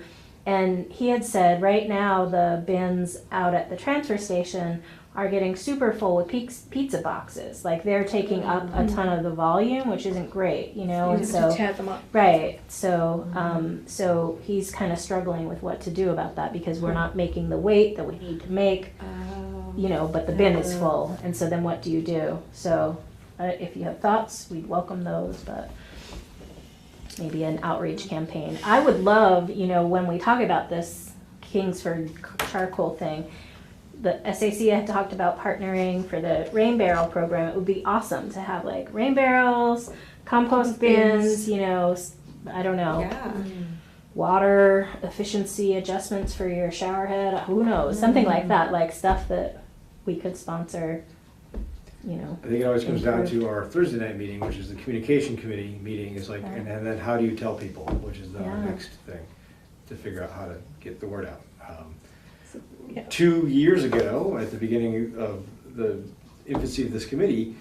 And he had said right now the bins out at the transfer station are getting super full with pizza boxes. Like they're taking up a ton of the volume, which isn't great, you know. You And have to so tear them up. right, so he's kind of struggling with what to do about that because we're not making the weight that we need to make, you know. But the bin is full, and so then what do you do? So if you have thoughts, we'd welcome those, but maybe an outreach campaign. I would love, you know, when we talk about this Kingsford charcoal thing, the SAC had talked about partnering for the rain barrel program. It would be awesome to have like rain barrels, compost bins, you know, I don't know, Yeah. water efficiency adjustments for your shower head. Who knows? Something like that, like stuff that we could sponsor, you know. I think it always comes down to our Thursday night meeting, which is the communication committee meeting, is like, and then how do you tell people, which is the Yeah. next thing, to figure out how to get the word out. Yeah. 2 years ago, at the beginning of the infancy of this committee,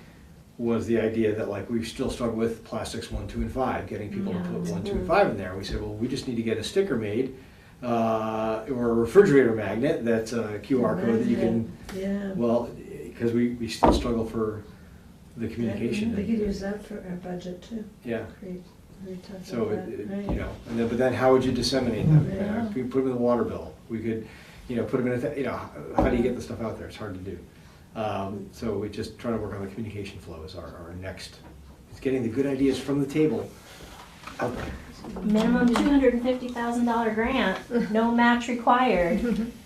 was the idea that like we still struggle with plastics 1, 2, and 5, getting people to put 1, 2, and 5 in there. We said, well, we just need to get a sticker made, or a refrigerator magnet that's a QR code that you can, Yeah. well, because we still struggle for the communication. We could use that for our budget too. Yeah, We talked so, about that, right? you know, but then how would you disseminate them? Yeah. We put them in the water bill. We could, you know, put them in you know, how do you get the stuff out there? It's hard to do. So we just trying to work on the communication flow is our next, it's getting the good ideas from the table out there. Minimum $250,000 grant, no match required,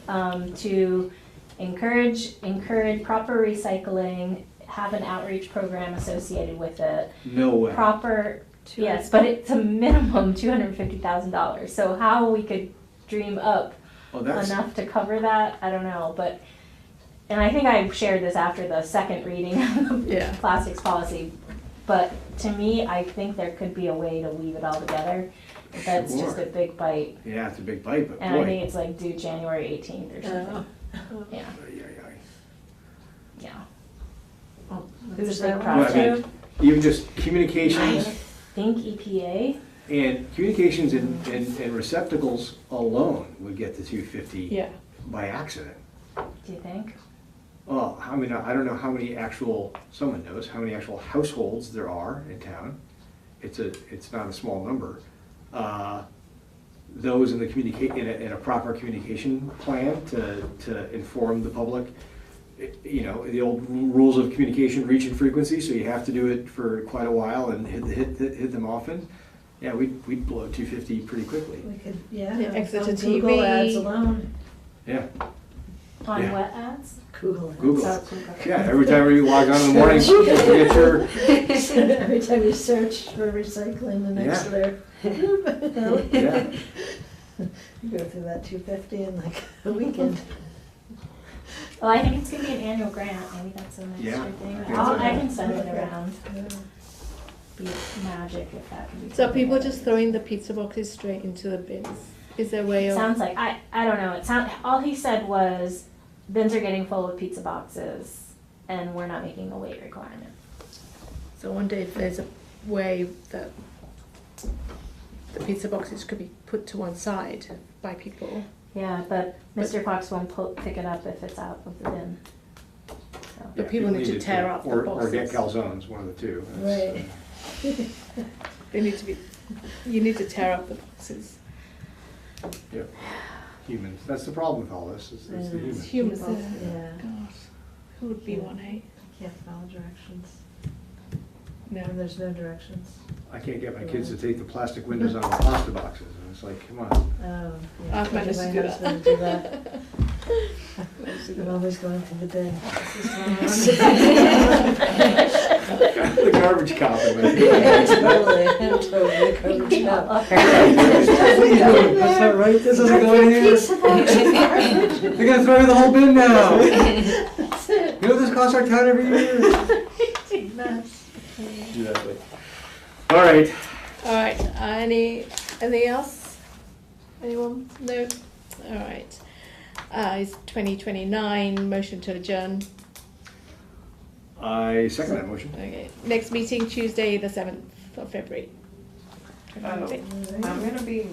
to encourage proper recycling, have an outreach program associated with it. No way. Proper, yes, but it's a minimum $250,000. So how we could dream up Oh, that's, enough to cover that, I don't know, but, and I think I shared this after the second reading of the Yeah. plastics policy, but to me, I think there could be a way to weave it all together. But that's just Sure. a big bite, yeah, it's a big bite, but and I boy. think it's like due January 18th or something. Yeah, Ay, ay, ay. yeah. Who's It's a big that Well, I project. mean, even just I communications think EPA, and communications and receptacles alone would get to 250 Yeah. by accident. do you think? Well, I mean, I don't know how many actual, someone knows, how many actual households there are in town. It's not a small number. Those in the in a proper communication plan to inform the public, you know, the old rules of communication, reach and frequency, so you have to do it for quite a while and hit them often. Yeah, we'd blow 250 pretty quickly. We could, yeah. Yeah, Exeter on Google TV. ads alone. Yeah, On Yeah. what ads? Google ads. Google. Oh, Google. Yeah, every time you log on in the morning, you get your, Every time you search for recycling, the next Yeah. there. yeah. You go through that 250 in like a weekend. Well, I think it's gonna be an annual grant, maybe that's an Yeah, extra thing. I think I so. can send it around, Yeah. be magic if that can be. So something people that just is- throwing the pizza boxes straight into the bins? Is there a way of? Sounds like, I don't know, all he said was, bins are getting full of pizza boxes, and we're not making a weight requirement. So I wonder if there's a way that the pizza boxes could be put to one side by people. Yeah, but Mr. Fox won't pick it up if it's out of the bin. So, But people need to tear up the Or get boxes. calzones, one of the two. That's, Right. They need to be. You need to tear up the boxes. Yeah, humans. That's the problem with all this. It's the humans. Humans. People, yeah. God, who would be one, hey? Can't follow directions. No. And there's no directions. I can't get my kids to take the plastic windows out of the pasta boxes, and it's like, come on. Oh, yeah. I've managed to My do that. husband do that. I'm always going to the bin. The garbage cop in my Totally, I'm totally garbage out. Love her. That's not right, this isn't going here. They're gonna throw away the whole bin now. You know this costs our town every year? Exactly. All right, All right. Anything else? Anyone? No. All right. It's 2029. Motion to adjourn. I second that motion. Okay. Next meeting Tuesday, the 7th of February. Oh, 2026. I'm gonna be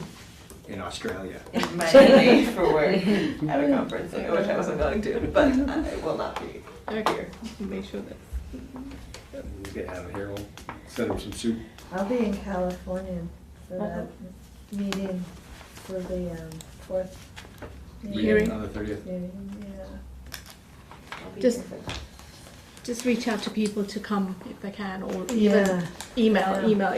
in Australia. In Miami for work at a conference, which I wasn't going to, but I will not be here. Make sure that. You can have it here, we'll send him some soup. I'll be in California for that meeting for the fourth Hearing. On the 30th. meeting, yeah. I'll be Just- here for- Just reach out to people to come if they can, or Yeah. even email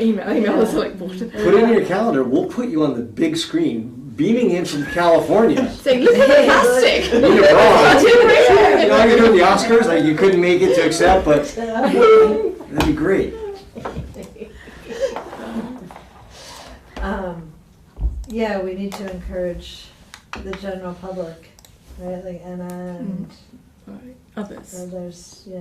is like water. Put it in your calendar, we'll put you on the big screen, beaming in from California. Saying, look at the plastic. You're wrong. You know, like you're doing the Oscars, like you couldn't make it to accept, but that'd be great. Yeah, we need to encourage the general public, right, like Anna and Right. Others. others, yeah.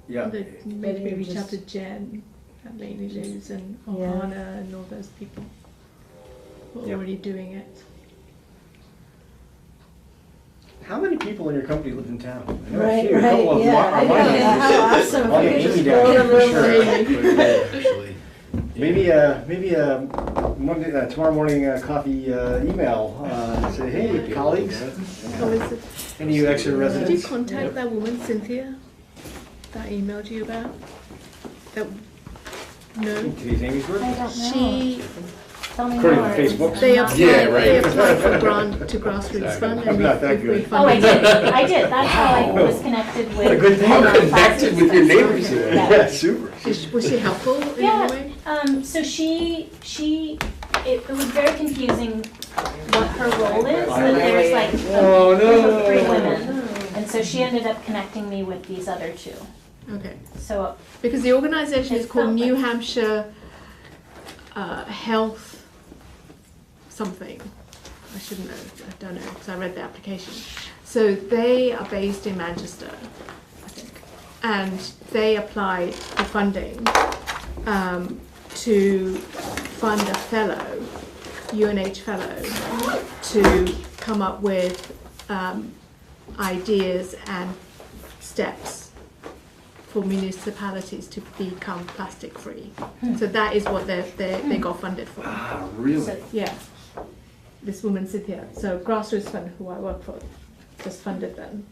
Yeah. Maybe Maybe reach out just- to Jen at Mainly News and Yeah. Ohana and all those people who are Yep. already doing it. How many people in your company live in town? I know a Right, few. A couple right, of yeah. our I know, neighbors. how awesome. I'll We get could just Amy down roll here them for over. sure. Actually. Maybe Monday, tomorrow morning coffee email. Say, hey, colleagues, Oh, is it? any extra Did you residents? contact that woman, Cynthia, that I emailed you about? That, no? Today's Amy's work? I don't know. She, Tell me According to more. Facebook. they Not- applied, Yeah, right. they applied for grant to Grassroots Exactly. Fund I'm and not that if we good. Oh, I funded. did, I did, that's how I Wow. was connected with. What a good thing. all You're the connected classes with your and stuff. neighbors here. Yeah. Yeah, super. Was she helpful in any Yeah, way? so it was very confusing what her role is, but there's like a Oh, group of no. 3 women. And so she ended up connecting me with these other 2. Okay. So, Because the organization is It called felt New like- Hampshire Health something. I shouldn't know. I don't know because I read the application. So they are based in Manchester, I think, and they applied for funding to fund a fellow, UNH fellow, to come up with ideas and steps for municipalities to become plastic free. So that is what they got funded for. Ah, really? so Yeah. This woman Cynthia. So Grassroots Fund, who I work for, just funded them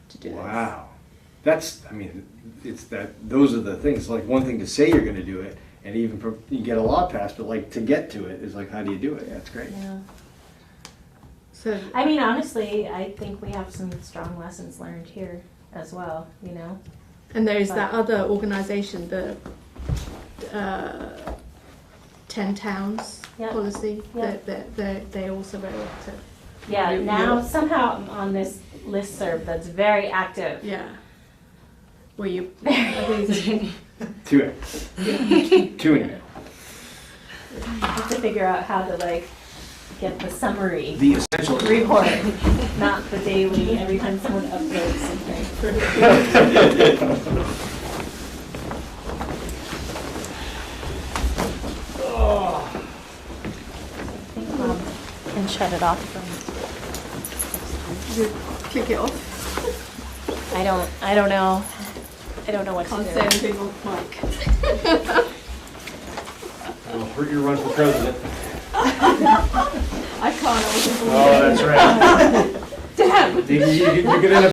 to do this. Wow. That's, I mean, it's that, those are the things, like one thing to say you're gonna do it, and even you get a law passed, but like to get to it is like, how do you do it? That's great. yeah. So I mean, honestly, I think we have some strong lessons learned here as well, you know? and there is that other organization, the 10 towns Yeah. policy. Yeah. They also very active. Yeah, You- now you- somehow I'm on this listserv that's very active. Yeah. Where you, I think it's 2 in a minute. I have to figure out how to like get the summary The essential. report, not the daily, every time someone uploads something. I think Bob can shut it off from. you click it off. I don't know. I don't know what Can't to say do. anything off mic. It'll hurt your run for president. I can't. I wasn't Oh, that's right. Damn. You're gonna end up